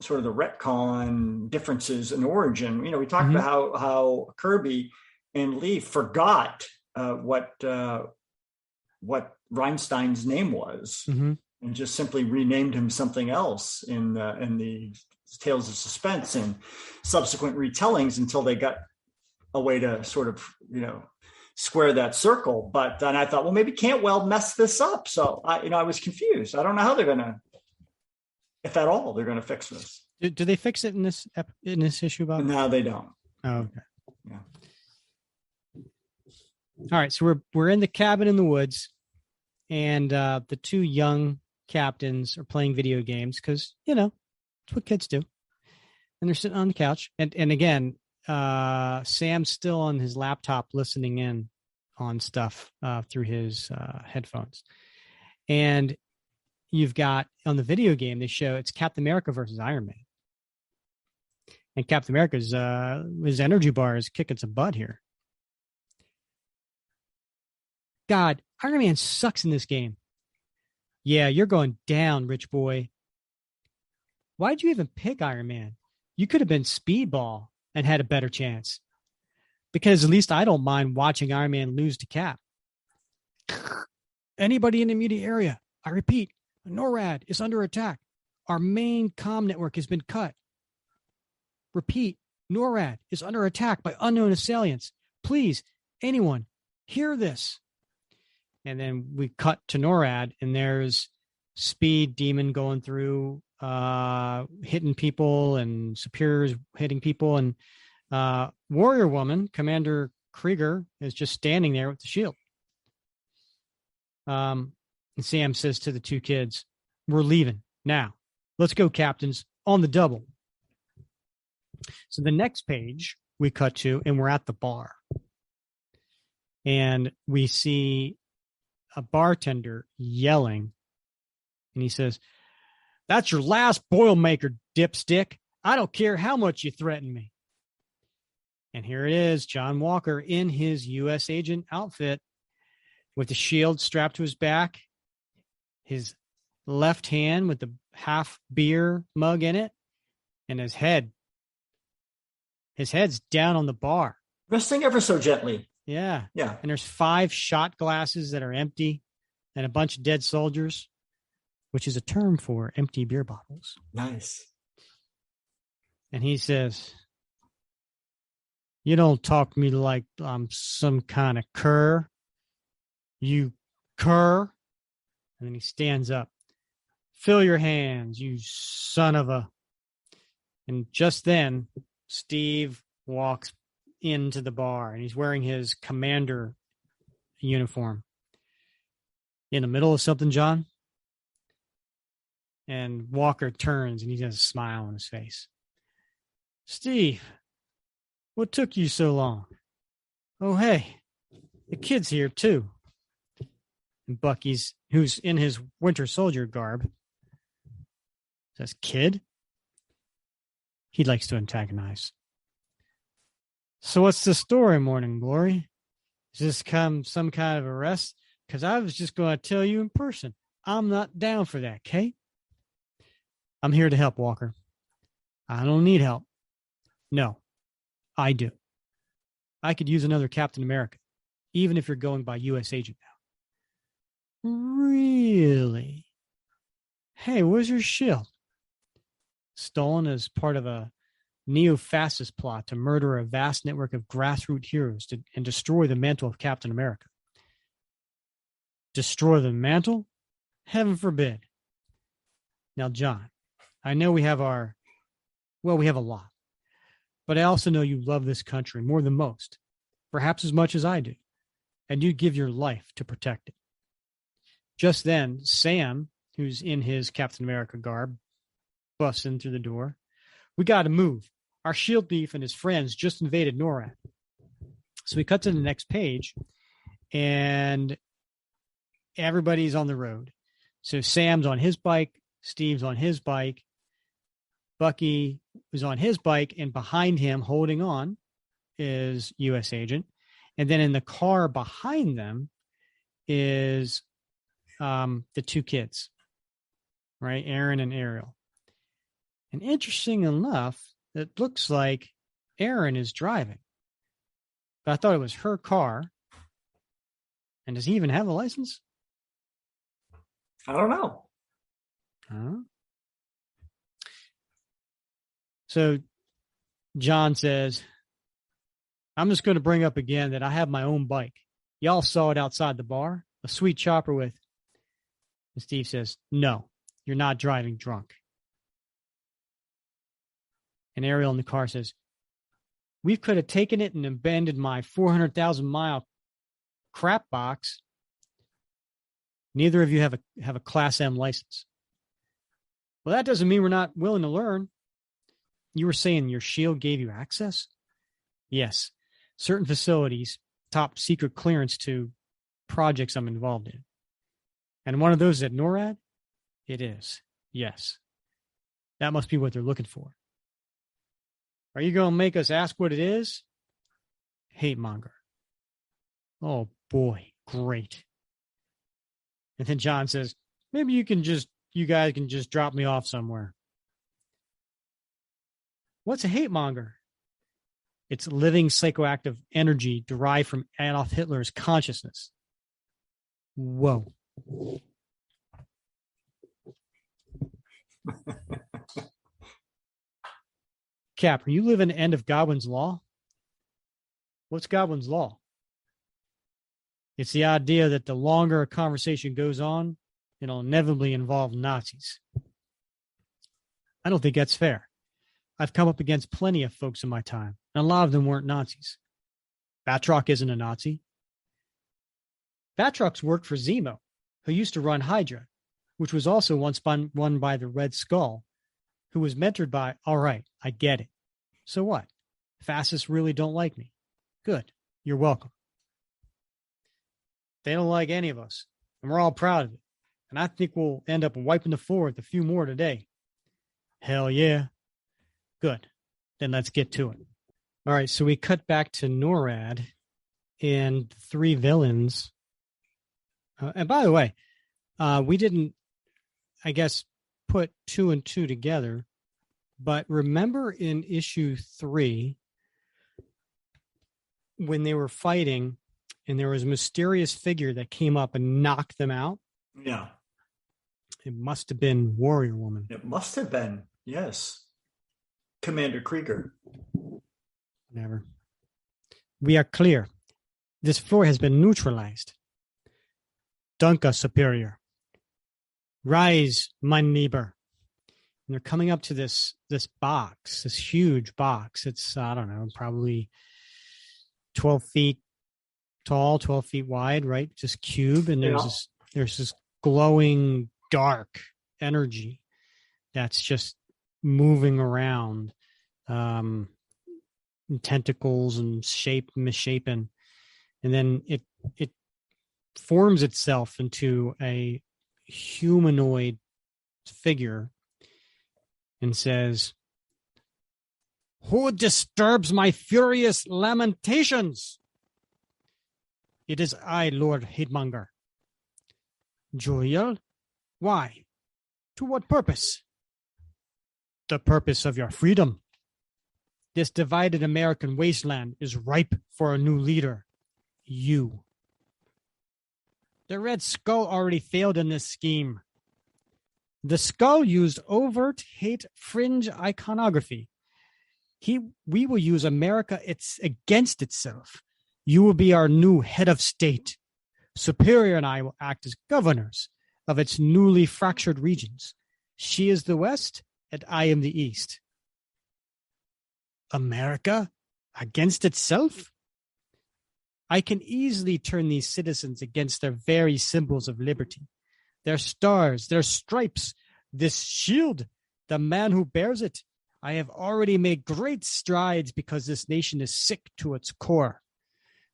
sort of the retcon differences in origin. We talked about how Kirby and Lee forgot what Reinstein's name was, and just simply renamed him something else in the Tales of Suspense and subsequent retellings until they got a way to sort of square that circle. But then I thought, well, maybe Cantwell messed this up. So I was confused. I don't know how they're gonna, if at all, they're gonna fix this. Do they fix it in this issue, Bob? No, they don't. Oh, okay. Yeah. All right, so we're in the cabin in the woods, and the two young captains are playing video games because it's what kids do, and they're sitting on the couch. And again, Sam's still on his laptop listening in on stuff through his headphones, and you've got on the video game they show it's Captain America versus Iron Man, and Captain America's his energy bar is kicking some butt here. God, Iron Man sucks in this game. Yeah, you're going down, rich boy. Why'd you even pick Iron Man? You could have been Speedball and had a better chance. Because at least I don't mind watching Iron Man lose to Cap. Anybody in the immediate area, I repeat, NORAD is under attack. Our main comm network has been cut. Repeat, NORAD is under attack by unknown assailants. Please, anyone, hear this. And then we cut to NORAD, and there's Speed Demon going through, hitting people, and Superior's hitting people, and Warrior Woman, Commander Krieger, is just standing there with the shield. And Sam says to the two kids, "We're leaving now. Let's go, captains, on the double." So the next page we cut to, and we're at the bar. And we see a bartender yelling, and he says, "That's your last Boilermaker, dipstick. I don't care how much you threaten me." And here it is, John Walker in his U.S. agent outfit with the shield strapped to his back, his left hand with the half beer mug in it, and his head's down on the bar. Resting ever so gently. Yeah. Yeah. And there's 5 shot glasses that are empty and a bunch of dead soldiers, which is a term for empty beer bottles. Nice. And he says, You don't talk to me like I'm some kind of cur. You cur. And then he stands up. Fill your hands, you son of a. And just then, Steve walks into the bar and he's wearing his commander uniform. In the middle of something, John? And Walker turns and he has a smile on his face. Steve, what took you so long? Oh, hey, the kid's here too. And Bucky's, who's in his winter soldier garb, says, Kid? He likes to antagonize. So what's the story, Morning Glory? Is this some kind of arrest? Because I was just going to tell you in person. I'm not down for that, Kate. I'm here to help, Walker. I don't need help. No, I do. I could use another Captain America, even if you're going by U.S. Agent now. Really? Hey, where's your shield? Stolen as part of a neo-fascist plot to murder a vast network of grassroots heroes and destroy the mantle of Captain America. Destroy the mantle? Heaven forbid. Now, John, I know we have a lot, but I also know you love this country more than most, perhaps as much as I do, and you'd give your life to protect it. Just then, Sam, who's in his Captain America garb, busts in through the door. We got to move. Our shield thief and his friends just invaded NORAD. So we cut to the next page, and everybody's on the road. So Sam's on his bike, Steve's on his bike, Bucky is on his bike, and behind him, holding on, is U.S. Agent. And then in the car behind them is the two kids, right? Aaron and Ariel. And interesting enough, it looks like Aaron is driving. But I thought it was her car. And does he even have a license? I don't know. So John says, I'm just going to bring up again that I have my own bike. Y'all saw it outside the bar, a sweet chopper with. And Steve says, no, you're not driving drunk. And Ariel in the car says, we could have taken it and abandoned my 400,000 mile crap box. Neither of you have a Class M license. Well, that doesn't mean we're not willing to learn. You were saying your shield gave you access? Yes. Certain facilities, top secret clearance to projects I'm involved in. And one of those is at NORAD? It is. Yes. That must be what they're looking for. Are you going to make us ask what it is? Hate monger. Oh, boy. Great. And then John says, maybe you guys can just drop me off somewhere. What's a hate monger? It's living psychoactive energy derived from Adolf Hitler's consciousness. Whoa. Cap, are you living the end of Godwin's Law? What's Godwin's Law? It's the idea that the longer a conversation goes on, it'll inevitably involve Nazis. I don't think that's fair. I've come up against plenty of folks in my time, and a lot of them weren't Nazis. Batroc isn't a Nazi. Batroc's worked for Zemo, who used to run Hydra, which was also once run by the Red Skull, who was mentored by, all right, I get it. So what? Fascists really don't like me. Good. You're welcome. They don't like any of us, and we're all proud of it. And I think we'll end up wiping the floor with a few more today. Hell yeah. Good. Then let's get to it. All right, so we cut back to NORAD and three villains. And by the way, we didn't, I guess, put 2 and 2 together. But remember in issue 3, when they were fighting and there was a mysterious figure that came up and knocked them out? Yeah. It must have been Warrior Woman. It must have been, yes. Commander Krieger. Never. We are clear. This floor has been neutralized. Danke, superior. Rise, mein Lieber. And they're coming up to this box, this huge box. It's, I don't know, probably 12 feet tall, 12 feet wide, right? Just cube. And there's this glowing dark energy that's just moving around, tentacles and misshapen. And then it forms itself into a humanoid figure and says, "Who disturbs my furious lamentations? It is I, Lord Hatemonger." "Juriel, why? To what purpose?" "The purpose of your freedom. This divided American wasteland is ripe for a new leader. You. The Red Skull already failed in this scheme. The Skull used overt hate fringe iconography. We will use America against itself. You will be our new head of state. Superior and I will act as governors of its newly fractured regions. She is the West, and I am the East." "America against itself? I can easily turn these citizens against their very symbols of liberty. Their stars, their stripes, this shield, the man who bears it. I have already made great strides because this nation is sick to its core.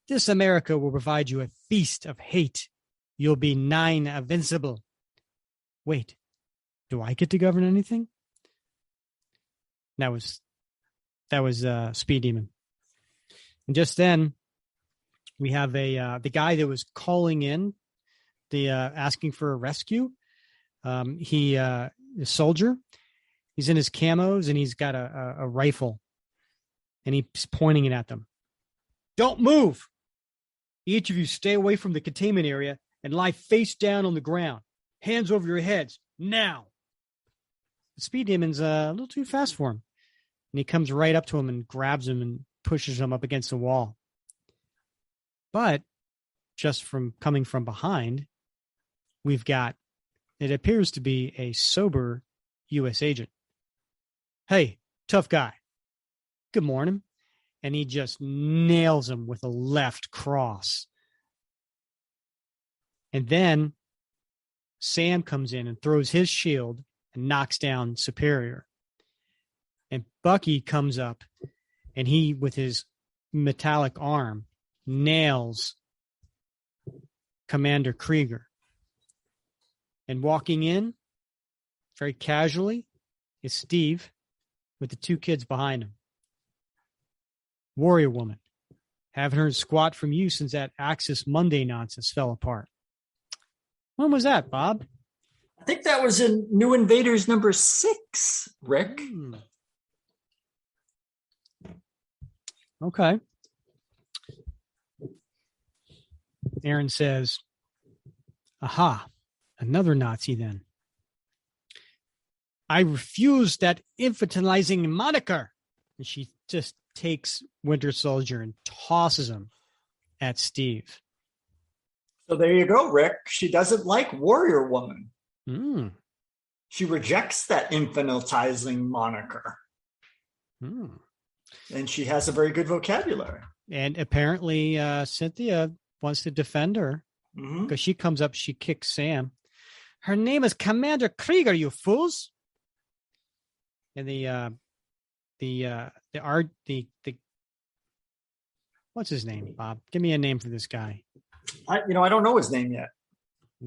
This America will provide you a feast of hate. You'll be nigh invincible." "Wait, do I get to govern anything?" That was Speed Demon. And just then, we have the guy that was calling in, asking for a rescue. A soldier. He's in his camos and he's got a rifle, and he's pointing it at them. "Don't move. Each of you stay away from the containment area and lie face down on the ground. Hands over your heads now." The Speed Demon's a little too fast for him, and he comes right up to him and grabs him and pushes him up against the wall. But just from coming from behind, we've got, it appears to be a sober U.S. agent. "Hey, tough guy. Good morning." And he just nails him with a left cross. And then Sam comes in and throws his shield and knocks down Superior. And Bucky comes up, and he, with his metallic arm, nails Commander Krieger. And walking in, very casually, is Steve with the two kids behind him. "Warrior Woman. Haven't heard squat from you since that Axis Monday nonsense fell apart." When was that, Bob? I think that was in New Invaders number 6, Rick. Okay. Aaron says, "Aha, another Nazi then. I refuse that infantilizing moniker." And she just takes Winter Soldier and tosses him at Steve. So there you go, Rick. She doesn't like Warrior Woman. She rejects that infantilizing moniker. And she has a very good vocabulary. And apparently Cynthia wants to defend her because she comes up, she kicks Sam. "Her name is Commander Krieger, you fools." And the what's his name, Bob? Give me a name for this guy. I don't know his name yet.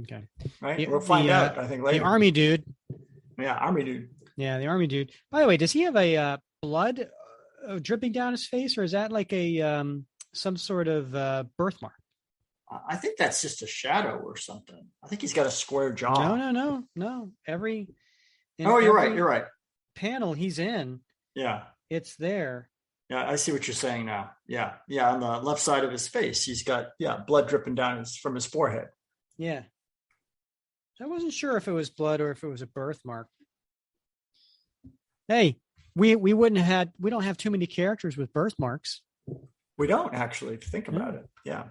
Okay. Right. We'll find out, I think, later. The army dude. Yeah, army dude. Yeah, the army dude. By the way, does he have a blood dripping down his face, or is that like a some sort of birthmark? I think that's just a shadow or something. I think he's got a square jaw. No. You're right. You're right. Panel he's in. Yeah. It's there. Yeah, I see what you're saying now. Yeah. On the left side of his face, he's got blood dripping down from his forehead. Yeah. I wasn't sure if it was blood or if it was a birthmark. Hey, we don't have too many characters with birthmarks. We don't actually think about it. Yeah.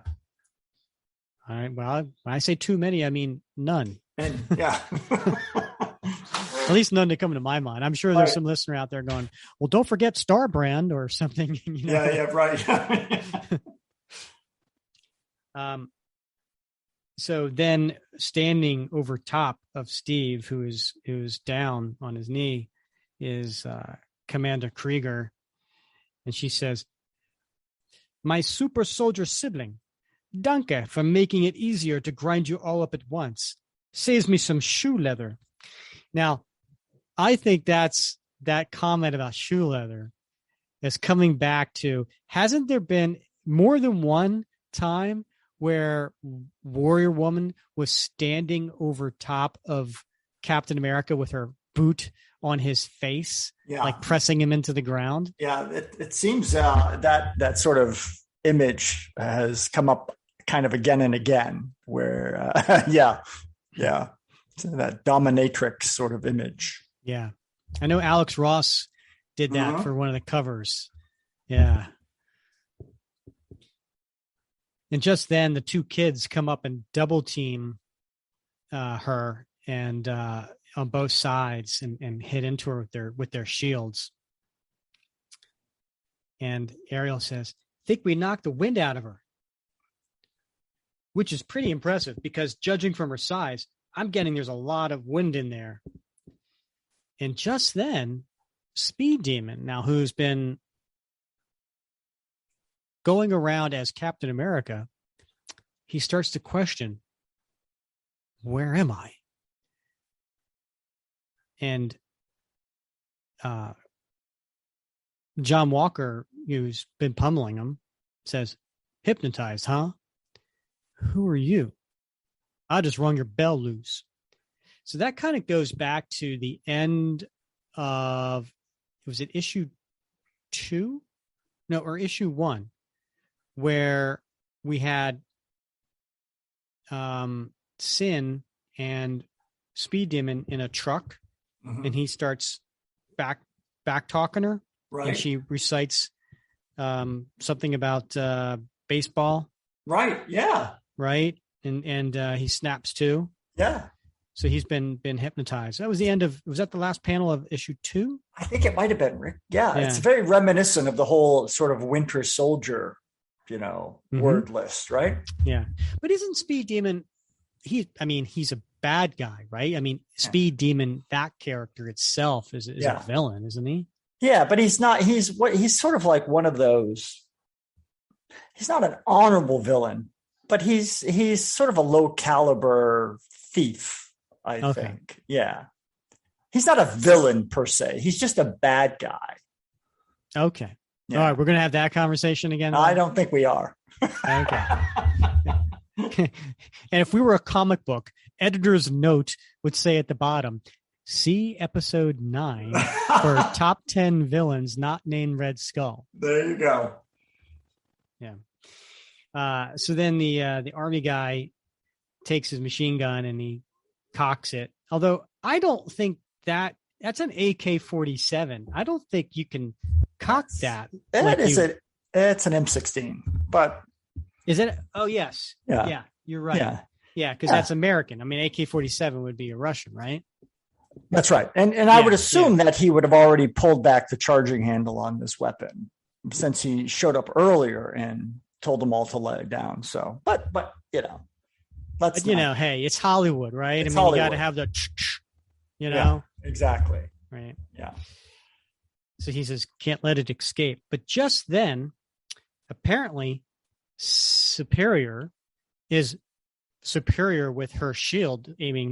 All right. Well, when I say too many, I mean none. And yeah. At least none to come to my mind. I'm sure there's some listener out there going, well, don't forget Star Brand or something. Yeah, right. So then standing over top of Steve, who is down on his knee, is Commander Krieger. And she says, my super soldier sibling, danke for making it easier to grind you all up at once. Saves me some shoe leather. Now, I think that comment about shoe leather is coming back to, hasn't there been more than one time where Warrior Woman was standing over top of Captain America with her boot on his face, like pressing him into the ground? Yeah, it seems that sort of image has come up kind of again and again, where so that dominatrix sort of image. Yeah, I know Alex Ross did that for one of the covers. Yeah. And just then the two kids come up and double team her and on both sides and hit into her with their shields. And Ariel says, think we knocked the wind out of her, which is pretty impressive because judging from her size, I'm getting there's a lot of wind in there. And just then, Speed Demon, now who's been going around as Captain America, he starts to question, where am I? And John Walker, who's been pummeling him, says, hypnotized, huh? Who are you? I just rung your bell loose. So that kind of goes back to the end of, was it issue 2? No, or issue 1, where we had Sin and Speed Demon in a truck, and he starts back talking her, right? And she recites something about baseball, right? Yeah, right, and he snaps too. Yeah. So he's been hypnotized. That was the end of. Was that the last panel of issue 2? I think it might have been, Rick. Yeah, it's very reminiscent of the whole sort of Winter Soldier, word list, right? Yeah, but isn't Speed Demon? He's a bad guy, right? I mean, Speed Demon, that character itself is a villain, isn't he? Yeah, but he's not. He's sort of like one of those. He's not an honorable villain, but he's sort of a low caliber thief. I think. Yeah. He's not a villain per se. He's just a bad guy. Okay. Yeah. All right. We're going to have that conversation again. I don't think we are. Okay. And if we were a comic book, editor's note would say at the bottom, see episode 9 for top 10 villains not named Red Skull. There you go. Yeah. So then the army guy takes his machine gun and he cocks it. Although I don't think that's an AK-47. I don't think you can cock that. It's an M16, but is it? Oh yes. Yeah. You're right. Yeah. Because that's American. I mean, AK-47 would be a Russian, right? That's right. And I would assume that he would have already pulled back the charging handle on this weapon since he showed up earlier and told them all to lay it down. So, but hey, it's Hollywood, right? Hollywood. You got to have the, exactly. Right. Yeah. So he says, can't let it escape. But just then, apparently, Superior is superior with her shield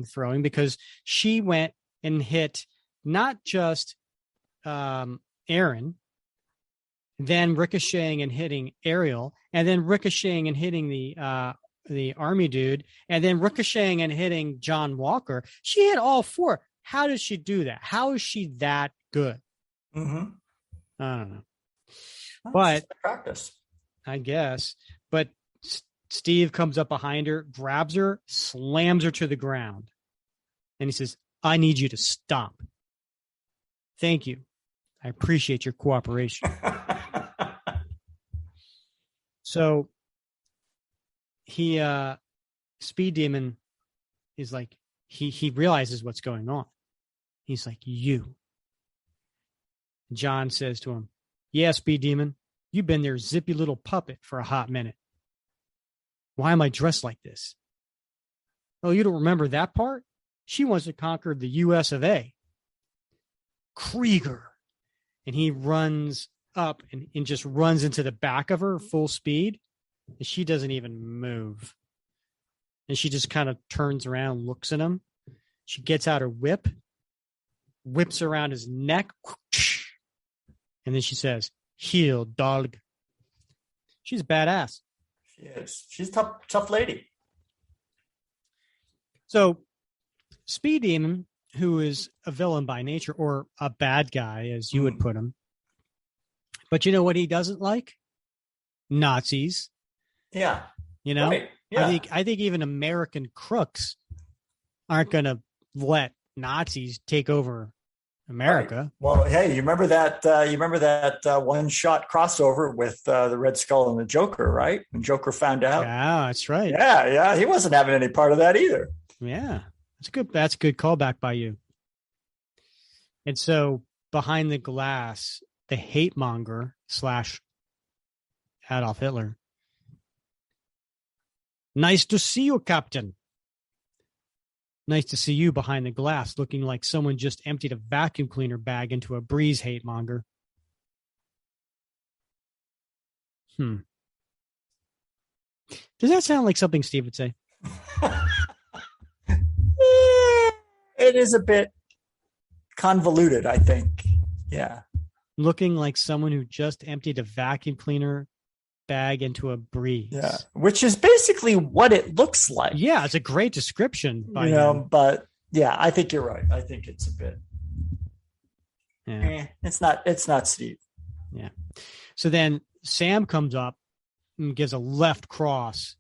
throwing, because she went and hit not just Aaron, then ricocheting and hitting Ariel, and then ricocheting and hitting the army dude, and then ricocheting and hitting John Walker. She hit all 4. How does she do that? How is she that good? I don't know. But practice, I guess. But Steve comes up behind her, grabs her, slams her to the ground. And he says, I need you to stop. Thank you. I appreciate your cooperation. So he Speed Demon is like, he realizes what's going on. He's like, you. John says to him, yeah, Speed Demon, you've been their zippy little puppet for a hot minute. Why am I dressed like this? Oh, you don't remember that part? She wants to conquer the U.S.A. Krieger. And he runs up and just runs into the back of her full speed. And she doesn't even move. And she just kind of turns around, looks at him. She gets out her whip, whips around his neck. And then she says, heel, dog. She's badass. She is. She's a tough lady. So Speed Demon, who is a villain by nature, or a bad guy, as you would put him. But you know what he doesn't like? Nazis. Yeah. You know, right. Yeah. I think even American crooks aren't going to let Nazis take over America. Right. Well, hey, you remember that one-shot crossover with the Red Skull and the Joker, right? When Joker found out. Yeah, that's right. Yeah, he wasn't having any part of that either. Yeah, that's a good callback by you. And so behind the glass, the hate monger / Adolf Hitler. Nice to see you, Captain. Nice to see you behind the glass, looking like someone just emptied a vacuum cleaner bag into a breeze, hate monger. Does that sound like something Steve would say? It is a bit convoluted, I think. Yeah. Looking like someone who just emptied a vacuum cleaner bag into a breeze. Yeah. Which is basically what it looks like. Yeah, it's a great description by him. But yeah, I think you're right. I think it's a bit. Yeah. It's not Steve. Yeah. So then Sam comes up and gives a left cross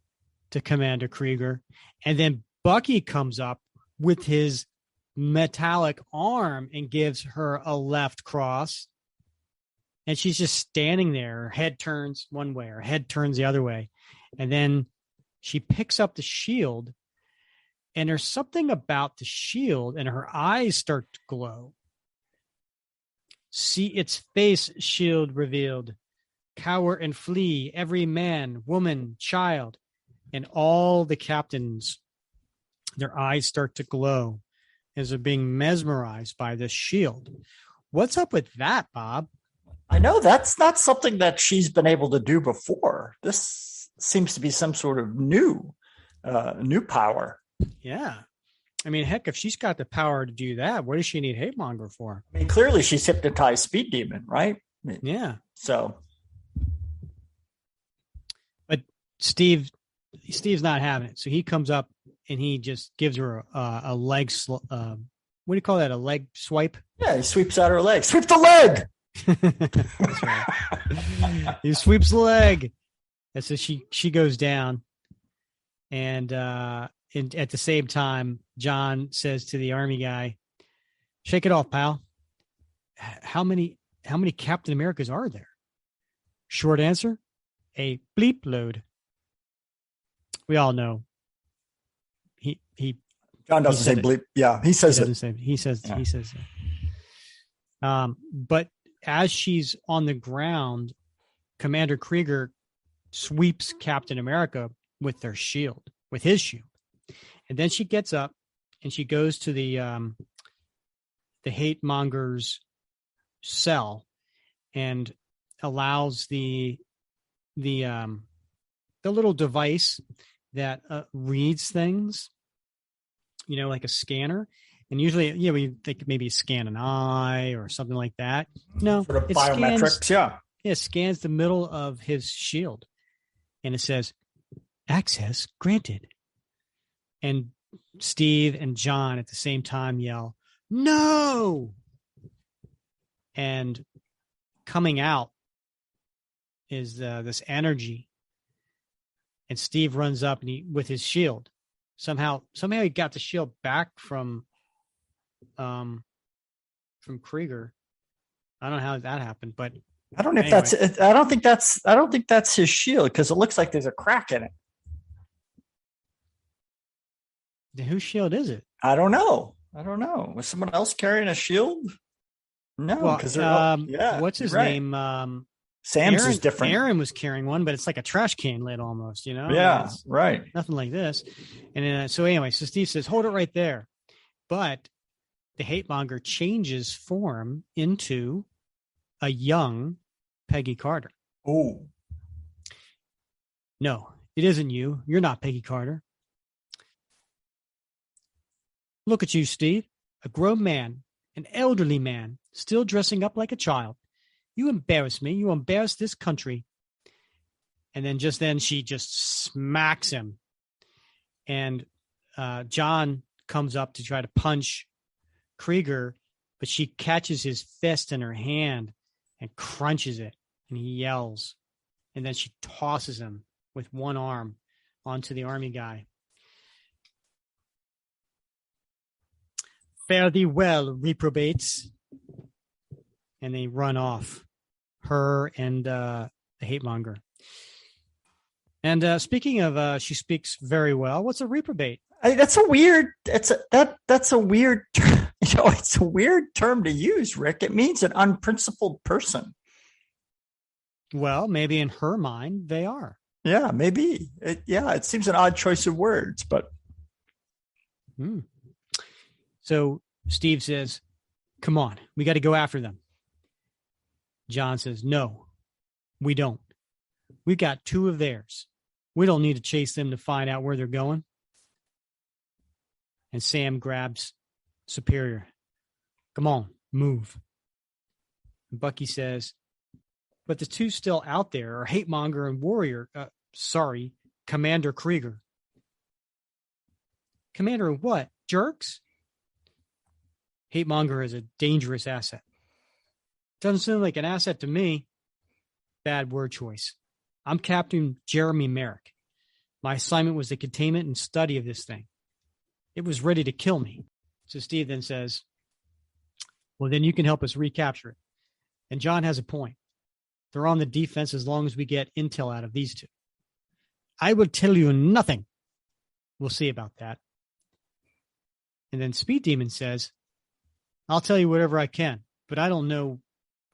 to Commander Krieger. And then Bucky comes up with his metallic arm and gives her a left cross. And she's just standing there. Her head turns one way, her head turns the other way. And then she picks up the shield. And there's something about the shield, and her eyes start to glow. See its face, shield revealed. Cower and flee, every man, woman, child. And all the captains, their eyes start to glow as they're being mesmerized by this shield. What's up with that, Bob? I know that's not something that she's been able to do before. This seems to be some sort of new power. Yeah. I mean, heck, if she's got the power to do that, what does she need hate monger for? I mean, clearly she's hypnotized Speed Demon, right? Yeah. So. But Steve's not having it. So he comes up and he just gives her a leg. What do you call that? A leg swipe? Yeah, he sweeps out her leg. Sweep the leg. That's right. He sweeps the leg. And so she goes down. And at the same time, John says to the army guy, "Shake it off, pal. How many Captain Americas are there?" Short answer, a bleep load. We all know. John doesn't say bleep. Yeah, he says it. He says it. But as she's on the ground, Commander Krieger sweeps Captain America with his shield. And then she gets up and she goes to the hate monger's cell and allows the little device that reads things, like a scanner. And usually, we think maybe scan an eye or something like that. No, sort of biometrics. It scans the middle of his shield, and it says, "Access granted." And Steve and John at the same time yell, "No!" And coming out is this energy. And Steve runs up and with his shield. Somehow he got the shield back from Krieger. I don't know how that happened, but I don't know if that's. I don't think that's his shield because it looks like there's a crack in it. Whose shield is it? I don't know. Was someone else carrying a shield? No, because what's his name? Sam's is different. Aaron was carrying one, but it's like a trash can lid almost, you know? Yeah, right. Nothing like this. And so Steve says, hold it right there. But the hate monger changes form into a young Peggy Carter. Oh. No, it isn't you. You're not Peggy Carter. Look at you, Steve, a grown man, an elderly man, still dressing up like a child. You embarrass me. You embarrass this country. And then she just smacks him. And John comes up to try to punch Krieger, but she catches his fist in her hand and crunches it. And he yells. And then she tosses him with one arm onto the army guy. Fare thee well, reprobates. And they run off. Her and the hate monger. And speaking of, she speaks very well. What's a reprobate? That's a weird. It's a weird. It's a weird term to use, Rick. It means an unprincipled person. Well, maybe in her mind they are. Yeah, maybe. It seems an odd choice of words, but. So Steve says, "Come on, we got to go after them." John says, "No, we don't. We got two of theirs. We don't need to chase them to find out where they're going." And Sam grabs Superior. "Come on, move." And Bucky says, "But the two still out there are hate monger and warrior. Commander Krieger." "Commander what? Jerks?" "Hate monger is a dangerous asset." "Doesn't seem like an asset to me." "Bad word choice. I'm Captain Jeremy Merrick. My assignment was the containment and study of this thing. It was ready to kill me." So Steve then says, "Well, then you can help us recapture it." And John has a point. They're on the defense as long as we get intel out of these two. "I will tell you nothing." "We'll see about that." And then Speed Demon says, "I'll tell you whatever I can, but I don't know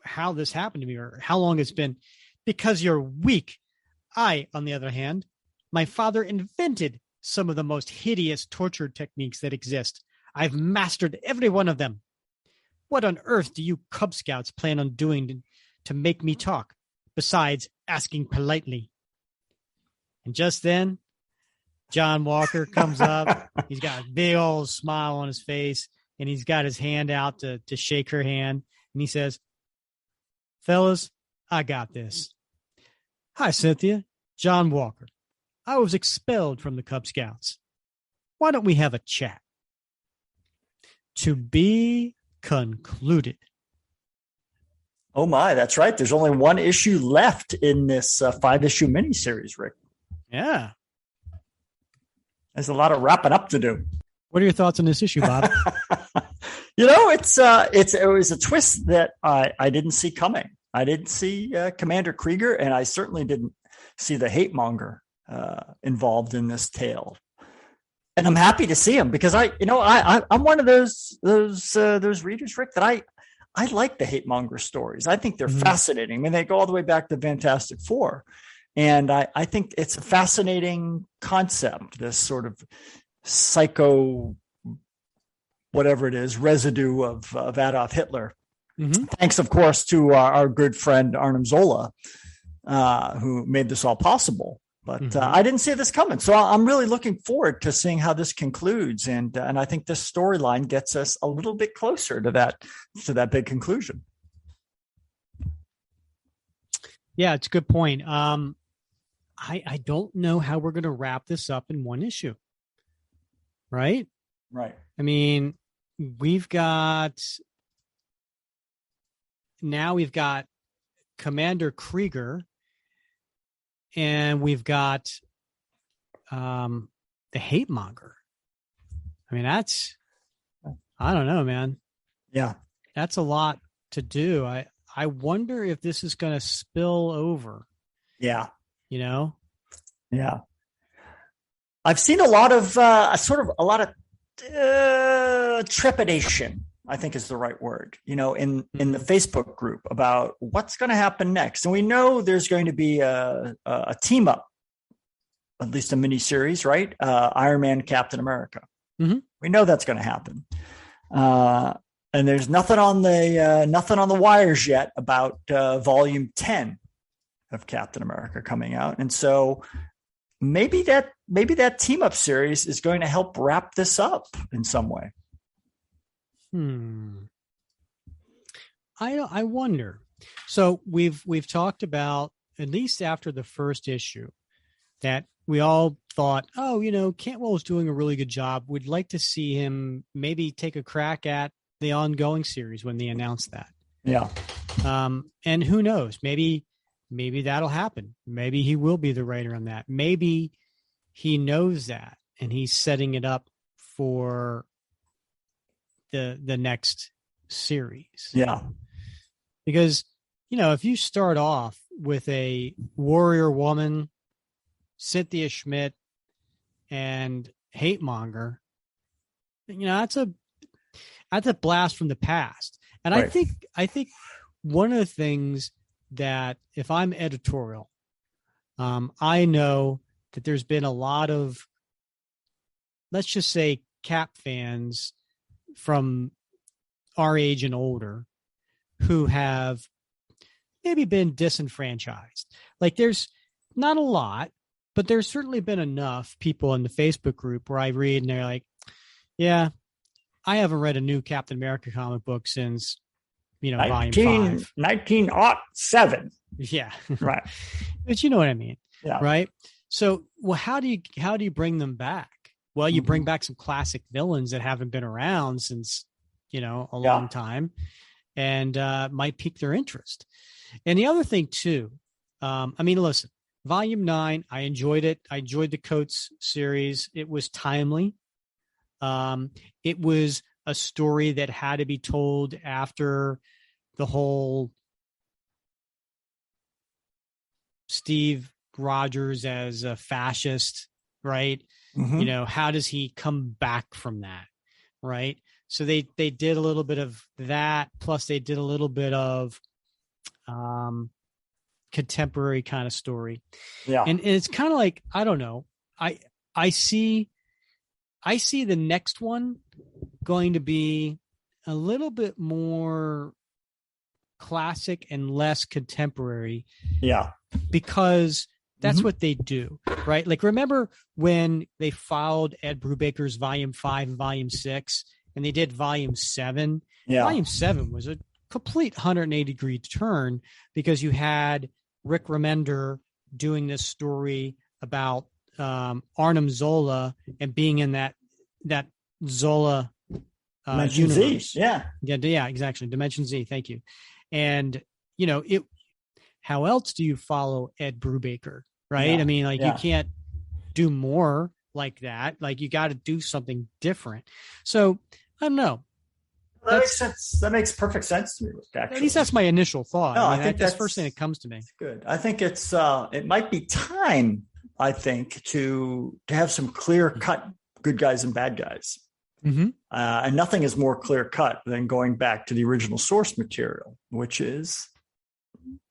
how this happened to me or how long it's been." "Because you're weak. I, on the other hand, my father invented some of the most hideous torture techniques that exist. I've mastered every one of them. What on earth do you Cub Scouts plan on doing to make me talk, besides asking politely?" And just then, John Walker comes up. He's got a big old smile on his face, and he's got his hand out to shake her hand. And he says, "Fellas, I got this. Hi, Cynthia. John Walker. I was expelled from the Cub Scouts. Why don't we have a chat?" To be concluded. Oh my, that's right. There's only one issue left in this 5-issue miniseries, Rick. Yeah. There's a lot of wrapping up to do. What are your thoughts on this issue, Bob? It was a twist that I didn't see coming. I didn't see Commander Krieger, and I certainly didn't see the hate monger involved in this tale. And I'm happy to see him because I'm one of those readers, Rick, that I like the hate monger stories. I think they're fascinating. I mean, they go all the way back to Fantastic Four. And I think it's a fascinating concept, this sort of psycho, whatever it is, residue of Adolf Hitler. Mm-hmm. Thanks, of course, to our good friend Arnim Zola, who made this all possible. But I didn't see this coming. So I'm really looking forward to seeing how this concludes. And I think this storyline gets us a little bit closer to that big conclusion. Yeah, it's a good point. I don't know how we're going to wrap this up in one issue. Right? Right. I mean, we've got Commander Krieger, and we've got the hate monger. I mean, I don't know, man. Yeah. That's a lot to do. I wonder if this is going to spill over. Yeah. Yeah. I've seen a lot of trepidation, I think is the right word, in the Facebook group about what's going to happen next. And we know there's going to be a team up, at least a mini series, right? Iron Man, Captain America. Mm-hmm. We know that's going to happen. And there's nothing on the wires yet about volume 10 of Captain America coming out. And so maybe that team up series is going to help wrap this up in some way. I wonder. So we've talked about, at least after the first issue, that we all thought, Cantwell was doing a really good job. We'd like to see him maybe take a crack at the ongoing series when they announced that. Yeah. And who knows? Maybe that'll happen. Maybe he will be the writer on that. Maybe he knows that and he's setting it up for the next series. Yeah. Because, if you start off with a warrior woman, Cynthia Schmidt, and hate monger, that's a blast from the past. And right. I think one of the things that, if I'm editorial, I know that there's been a lot of, let's just say, Cap fans from our age and older who have maybe been disenfranchised. Like, there's not a lot, but there's certainly been enough people in the Facebook group where I read and they're like, yeah, I haven't read a new Captain America comic book since, volume 5. 1907. Yeah. Right. But you know what I mean? Yeah. Right. So, well, how do you bring them back? Well, you bring back some classic villains that haven't been around since, a long time, and might pique their interest. And the other thing too, listen, volume 9, I enjoyed it. I enjoyed the Coates series. It was timely. It was a story that had to be told after the whole Steve Rogers as a fascist, right? Mm-hmm. How does he come back from that, right? So they did a little bit of that, plus they did a little bit of contemporary kind of story. Yeah. And it's kind of like, I don't know. I see the next one going to be a little bit more classic and less contemporary. Yeah. Because that's what they do, right? Like, remember when they followed Ed Brubaker's volume 5 and volume 6 and they did volume 7? Yeah. Volume 7 was a complete 180-degree turn because you had Rick Remender doing this story about Arnim Zola and being in that Zola Dimension universe. Z. Yeah, exactly. Dimension Z. Thank you. And how else do you follow Ed Brubaker, right? Yeah. You can't do more like that. Like, you got to do something different. So I don't know. That makes sense. That makes perfect sense to me. Actually. At least that's my initial thought. No, I think that's the first thing that comes to me. Good. I think it might be time, I think, to have some clear cut good guys and bad guys. Mm-hmm. And nothing is more clear cut than going back to the original source material, which is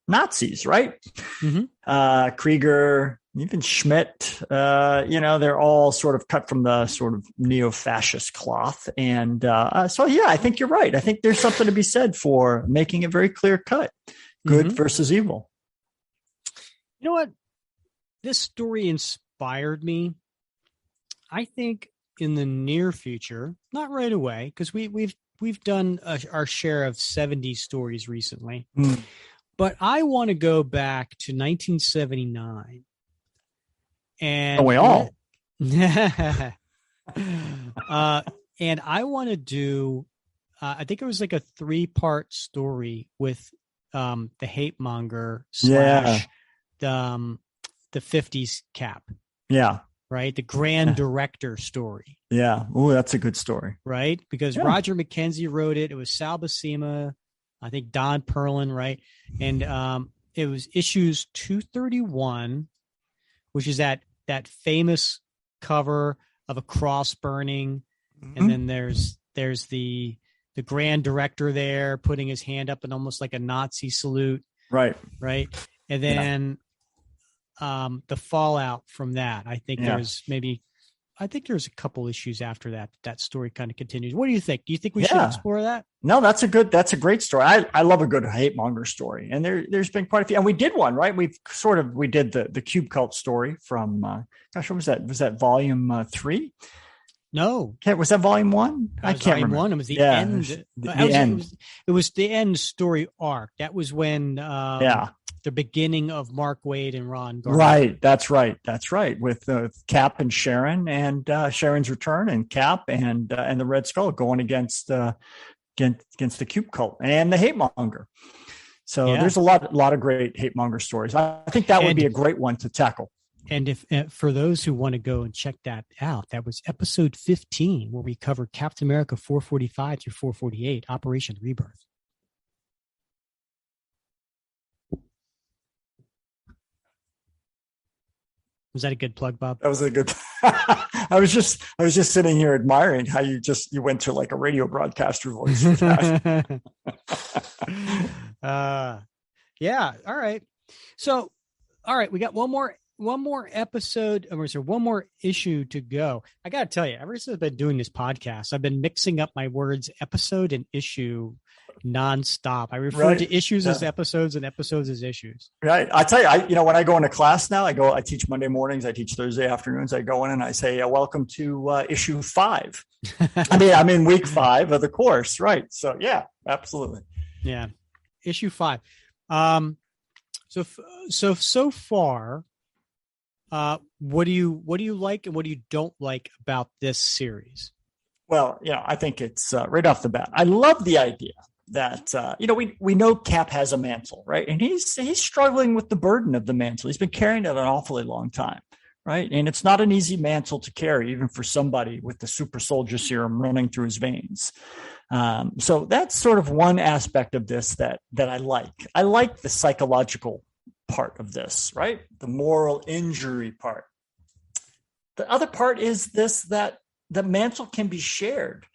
Nazis, right? Mm-hmm. Krieger, even Schmidt, they're all sort of cut from the sort of neo-fascist cloth. And I think you're right. I think there's something to be said for making it very clear cut. Good versus evil. You know what? This story inspired me. I think in the near future, not right away, because we've done our share of 70s stories recently. But I want to go back to 1979. And we all. And I want to do, I think it was like a 3-part story with the hate monger / the 50s Cap. Yeah. Right. The grand director story. Yeah. Oh, that's a good story. Right. Because Roger McKenzie wrote it. It was Sal Buscema, I think Don Perlin, right? And it was issues 231, which is that famous cover of a cross burning, and then there's the grand director there putting his hand up in almost like a Nazi salute, right, and then the fallout from that. I think there's a couple issues after that story kind of continues. What do you think? Do you think we should explore that? No, that's a great story. I love a good hate monger story. And there's been quite a few, and we did one, right? We did the Cube Cult story from, what was that? Was that volume 3? No. Was that volume 1? I can't remember. One. It was the end. It was the end story arc. That was when, the beginning of Mark Waid and Ron Garner. Right. That's right. With Cap and Sharon, and Sharon's return, and Cap and the Red Skull going against the Cube Cult and the hate monger. So there's a lot of great hate monger stories. I think that would be a great one to tackle. And if for those who want to go and check that out, that was episode 15, where we covered Captain America 445 through 448, Operation Rebirth. Was that a good plug, Bob? That was a good. I was just sitting here admiring how you went to like a radio broadcaster voice. Yeah. All right. So, all right, we got one more episode, or sorry, one more issue to go. I got to tell you, ever since I've been doing this podcast, I've been mixing up my words, episode and issue, nonstop. I refer to issues as episodes and episodes as issues. Right. I tell you, when I go into class now, I teach Monday mornings, I teach Thursday afternoons. I go in and I say, welcome to issue 5. I mean, week 5 of the course. Right. So yeah, absolutely. Yeah. Issue 5. So far, what do you like and what do you don't like about this series? Well, I think it's right off the bat, I love the idea that, we know Cap has a mantle, right? And he's struggling with the burden of the mantle. He's been carrying it an awfully long time, right? And it's not an easy mantle to carry, even for somebody with the super soldier serum running through his veins. So that's sort of one aspect of this that I like. I like the psychological part of this, right? The moral injury part. The other part is that the mantle can be shared.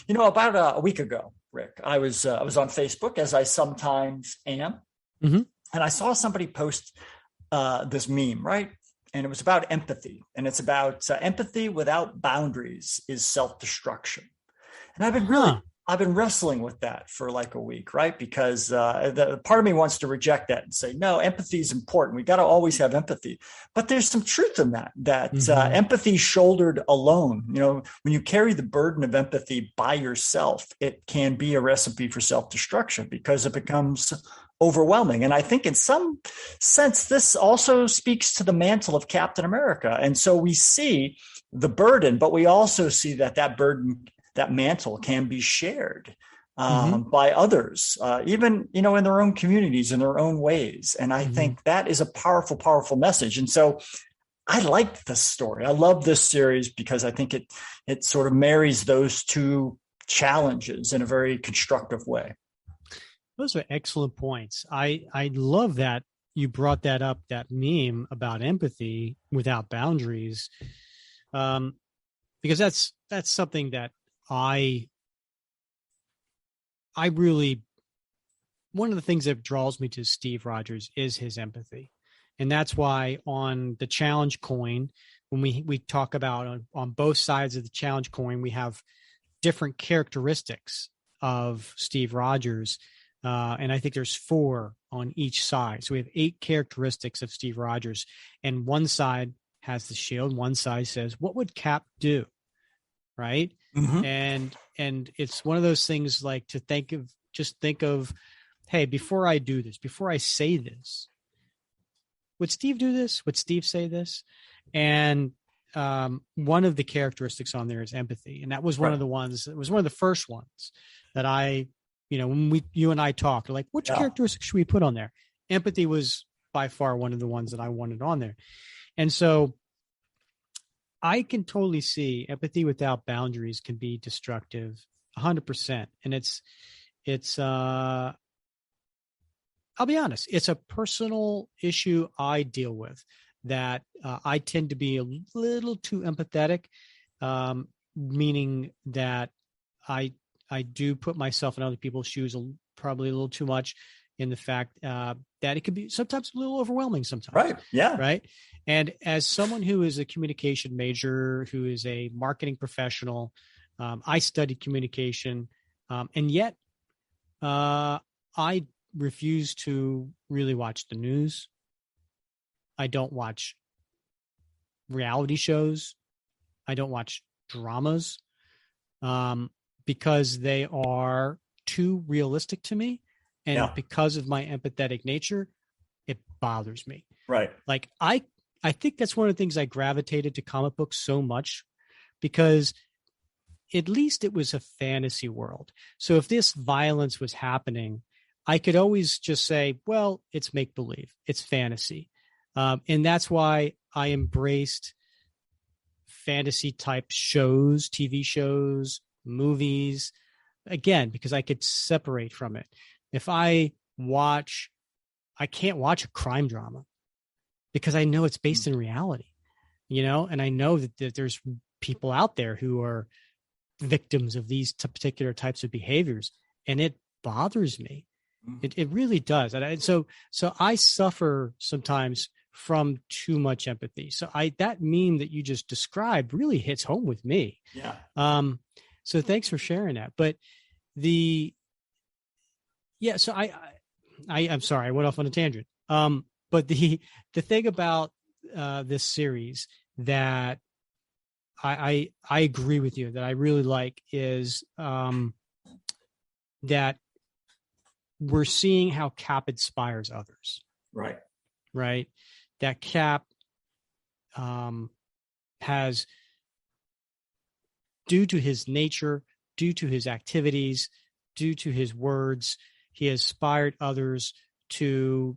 About a week ago, Rick, I was on Facebook, as I sometimes am, and I saw somebody post this meme, right? And it was about empathy, and it's about empathy without boundaries is self-destruction. And I've been wrestling with that for like a week, right? Because the part of me wants to reject that and say, no, empathy is important. We got to always have empathy. But there's some truth in that empathy shouldered alone, when you carry the burden of empathy by yourself, it can be a recipe for self-destruction because it becomes overwhelming. And I think in some sense, this also speaks to the mantle of Captain America. And so we see the burden, but we also see that burden, that mantle can be shared by others, even, in their own communities, in their own ways. And I think that is a powerful, powerful message. And so I like this story. I love this series because I think it sort of marries those two challenges in a very constructive way. Those are excellent points. I love that you brought that up, that meme about empathy without boundaries, because that's something that I really, one of the things that draws me to Steve Rogers is his empathy. And that's why on the challenge coin, when we talk about on both sides of the challenge coin, we have different characteristics of Steve Rogers. And I think there's 4 on each side. So we have 8 characteristics of Steve Rogers, and one side has the shield. One side says, what would Cap do? Right. And it's one of those things like to think of, hey, before I do this, before I say this, would Steve do this? Would Steve say this? And one of the characteristics on there is empathy. And that was one of the ones, it was one of the first ones that I, when you and I talked, like, which characteristics should we put on there? Empathy was by far one of the ones that I wanted on there. And so I can totally see empathy without boundaries can be destructive 100%. And I'll be honest, it's a personal issue I deal with, that I tend to be a little too empathetic, meaning that I do put myself in other people's shoes probably a little too much, in the fact that it can be sometimes a little overwhelming sometimes. Right. Yeah. Right. And as someone who is a communication major, who is a marketing professional, I studied communication, and yet I refuse to really watch the news. I don't watch reality shows. I don't watch dramas, because they are too realistic to me. And because of my empathetic nature, it bothers me. Right. Like I think that's one of the things I gravitated to comic books so much, because at least it was a fantasy world. So if this violence was happening, I could always just say, well, it's make believe, it's fantasy. And that's why I embraced fantasy type shows, TV shows, movies, again, because I could separate from it. If I can't watch a crime drama because I know it's based in reality, and I know that there's people out there who are victims of these particular types of behaviors, and it bothers me. It really does. And so I suffer sometimes from too much empathy. So that meme that you just described really hits home with me. Yeah. So thanks for sharing that. But so I'm sorry, I went off on a tangent. But the thing about this series that I agree with you, that I really like, is that we're seeing how Cap inspires others. Right. Right. That Cap has, due to his nature, due to his activities, due to his words, he has inspired others to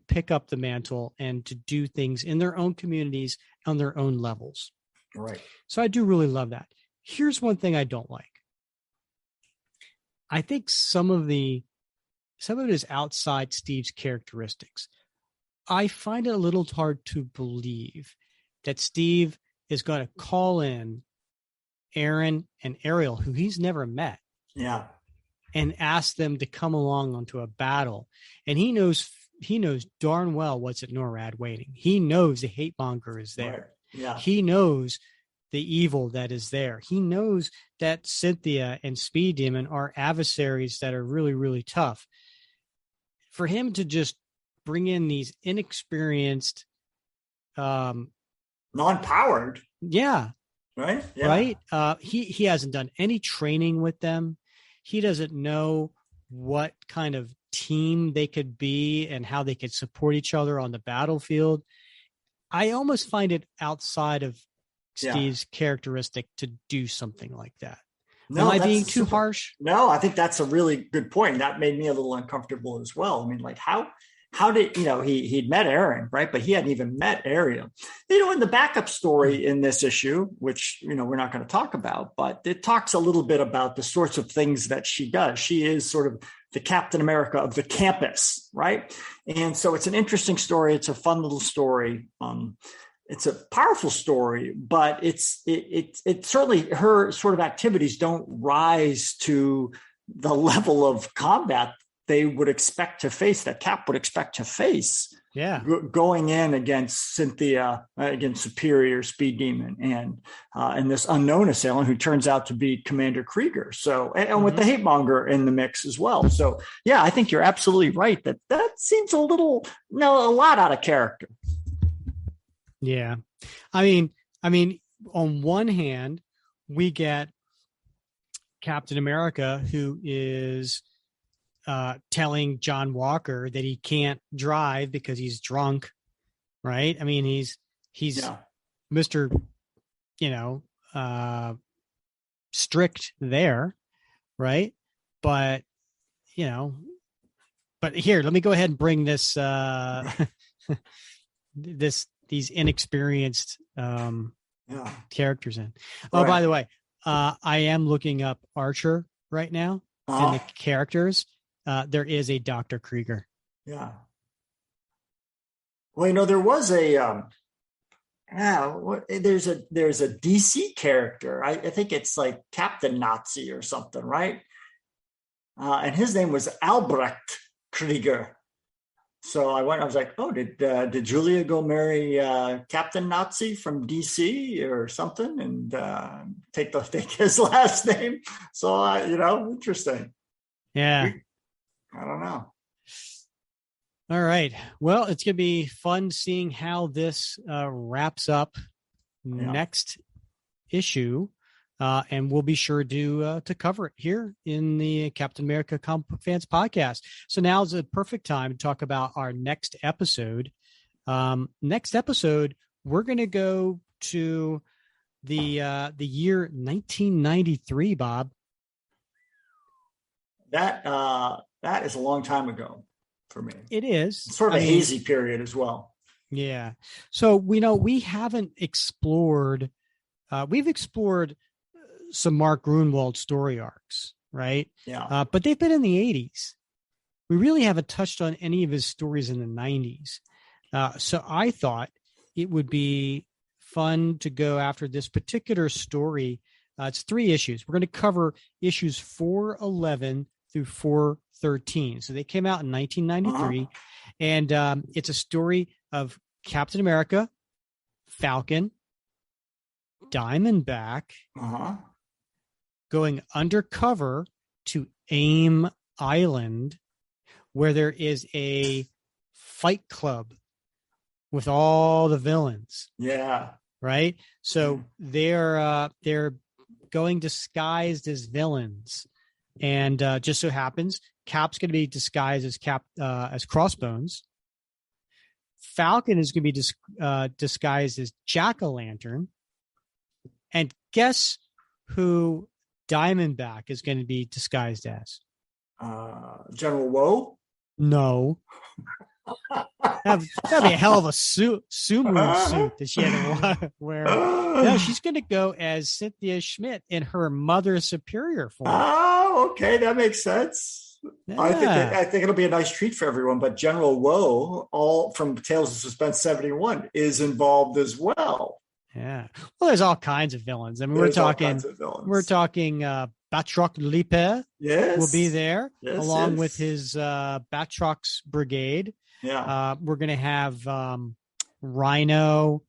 pick up the mantle and to do things in their own communities on their own levels. Right. So I do really love that. Here's one thing I don't like. I think some of it is outside Steve's characteristics. I find it a little hard to believe that Steve is going to call in Aaron and Ariel, who he's never met. Yeah. And ask them to come along onto a battle. And he knows darn well what's at NORAD waiting. He knows the hate monger is there. Right. Yeah. He knows the evil that is there. He knows that Cynthia and Speed Demon are adversaries that are really, really tough. For him to just bring in these inexperienced, non-powered. Yeah. Right. Yeah. Right. He hasn't done any training with them. He doesn't know what kind of team they could be and how they could support each other on the battlefield. I almost find it outside of Steve's characteristic to do something like that. No, am I being too harsh? No, I think that's a really good point. That made me a little uncomfortable as well. I mean, like how did, he'd met Aaron, right? But he hadn't even met Ariel. In the backup story in this issue, which, we're not going to talk about, but it talks a little bit about the sorts of things that she does. She is sort of the Captain America of the campus, right? And so it's an interesting story. It's a fun little story. It's a powerful story, but it's certainly, her sort of activities don't rise to the level of combat they would expect to face, that Cap would expect to face. Yeah. Going in against Cynthia, against Superior, Speed Demon, and this unknown assailant who turns out to be Commander Krieger. So, and with the hate monger in the mix as well. So, yeah, I think you're absolutely right that seems a lot out of character. Yeah. I mean, on one hand, we get Captain America, who is telling John Walker that he can't drive because he's drunk, right? I mean, he's Mr. Strict there, right? But here, let me go ahead and bring this these inexperienced characters in. Oh, by the way, I am looking up Archer right now and the characters. There is a Dr. Krieger. Yeah. Well, there was there's a DC character. I think it's like Captain Nazi or something, right? And his name was Albrecht Krieger. So I was like, oh, did Julia go marry Captain Nazi from DC or something, and take his last name? So interesting. Yeah, I don't know. All right. Well, it's going to be fun seeing how this wraps up next issue. And we'll be sure to cover it here in the Captain America Comic Book Fans podcast. So now is a perfect time to talk about our next episode. Next episode, we're going to go to the year 1993, Bob. That is a long time ago for me. It is. It's sort of a hazy period as well. Yeah. So we haven't explored. We've explored some Mark Gruenwald story arcs, right? Yeah. But they've been in the 80s. We really haven't touched on any of his stories in the 90s. So I thought it would be fun to go after this particular story. It's 3 issues. We're going to cover issues 411 through 413. So they came out in 1993. And it's a story of Captain America, Falcon, Diamondback, going undercover to AIM Island, where there is a fight club with all the villains. Yeah. Right. So they're going disguised as villains, and just so happens Cap's going to be disguised as Crossbones. Falcon is going to be disguised as Jack-o'-lantern, and guess who Diamondback is going to be disguised as? General Woe? No. That'd be a hell of a sumu suit that she had to wear. No, she's going to go as Cynthia Schmidt in her Mother Superior form. Oh, okay, that makes sense. Yeah. I think it'll be a nice treat for everyone. But General Woe, all from Tales of Suspense 71, is involved as well. Yeah. Well, there's all kinds of villains. I mean, we're talking Batroc Lippe will be there along with his Batroc's Brigade. Yeah. We're going to have Rhino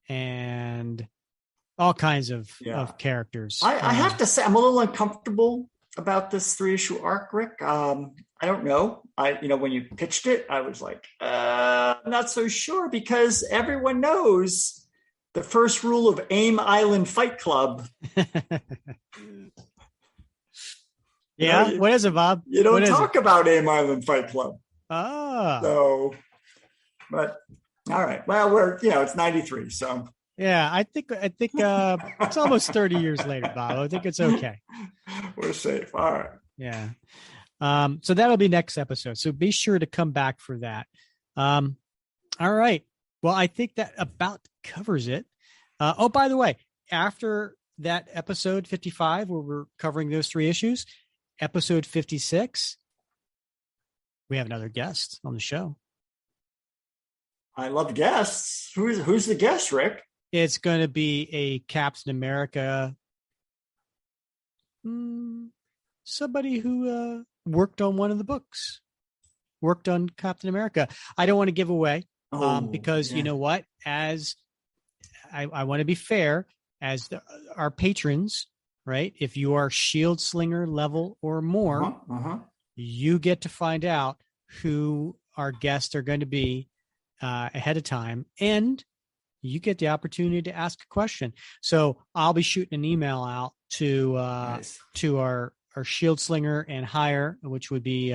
and all kinds of characters. I have to say, I'm a little uncomfortable about this 3-issue arc, Rick. I don't know. When you pitched it, I was like, I'm not so sure, because everyone knows the first rule of AIM Island Fight Club. Yeah, what is it, Bob? You don't talk about AIM Island Fight Club. Ah. So, but all right. Well, it's 93, so. Yeah, I think it's almost 30 years later, Bob. I think it's okay. We're safe. All right. Yeah. So that'll be next episode. So be sure to come back for that. All right. Well, I think that about covers it. By the way, after that episode 55, where we're covering those 3 issues, episode 56, we have another guest on the show. I love guests. Who's the guest, Rick? It's going to be a Captain America, somebody who worked on one of the books, worked on Captain America. I don't want to give away because you know what? As I want to be fair, as our patrons, right? If you are Shield Slinger level or more, you get to find out who our guests are going to be ahead of time, and you get the opportunity to ask a question. So I'll be shooting an email out to our Shield Slinger and higher, which would be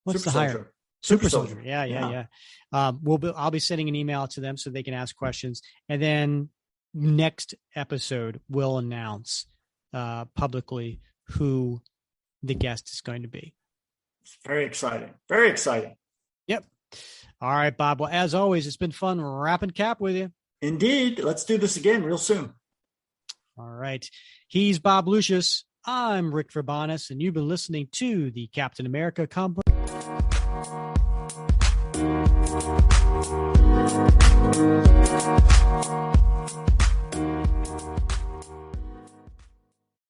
what's Super the higher? Soldier. Super Soldier. Yeah. I'll be sending an email to them so they can ask questions, and then next episode we'll announce publicly who the guest is going to be. It's very exciting. Very exciting. Yep. All right, Bob. Well, as always, it's been fun wrapping Cap with you. Indeed. Let's do this again real soon. All right. He's Bob Lucius. I'm Rick Verbanis, and you've been listening to the Captain America Comic Book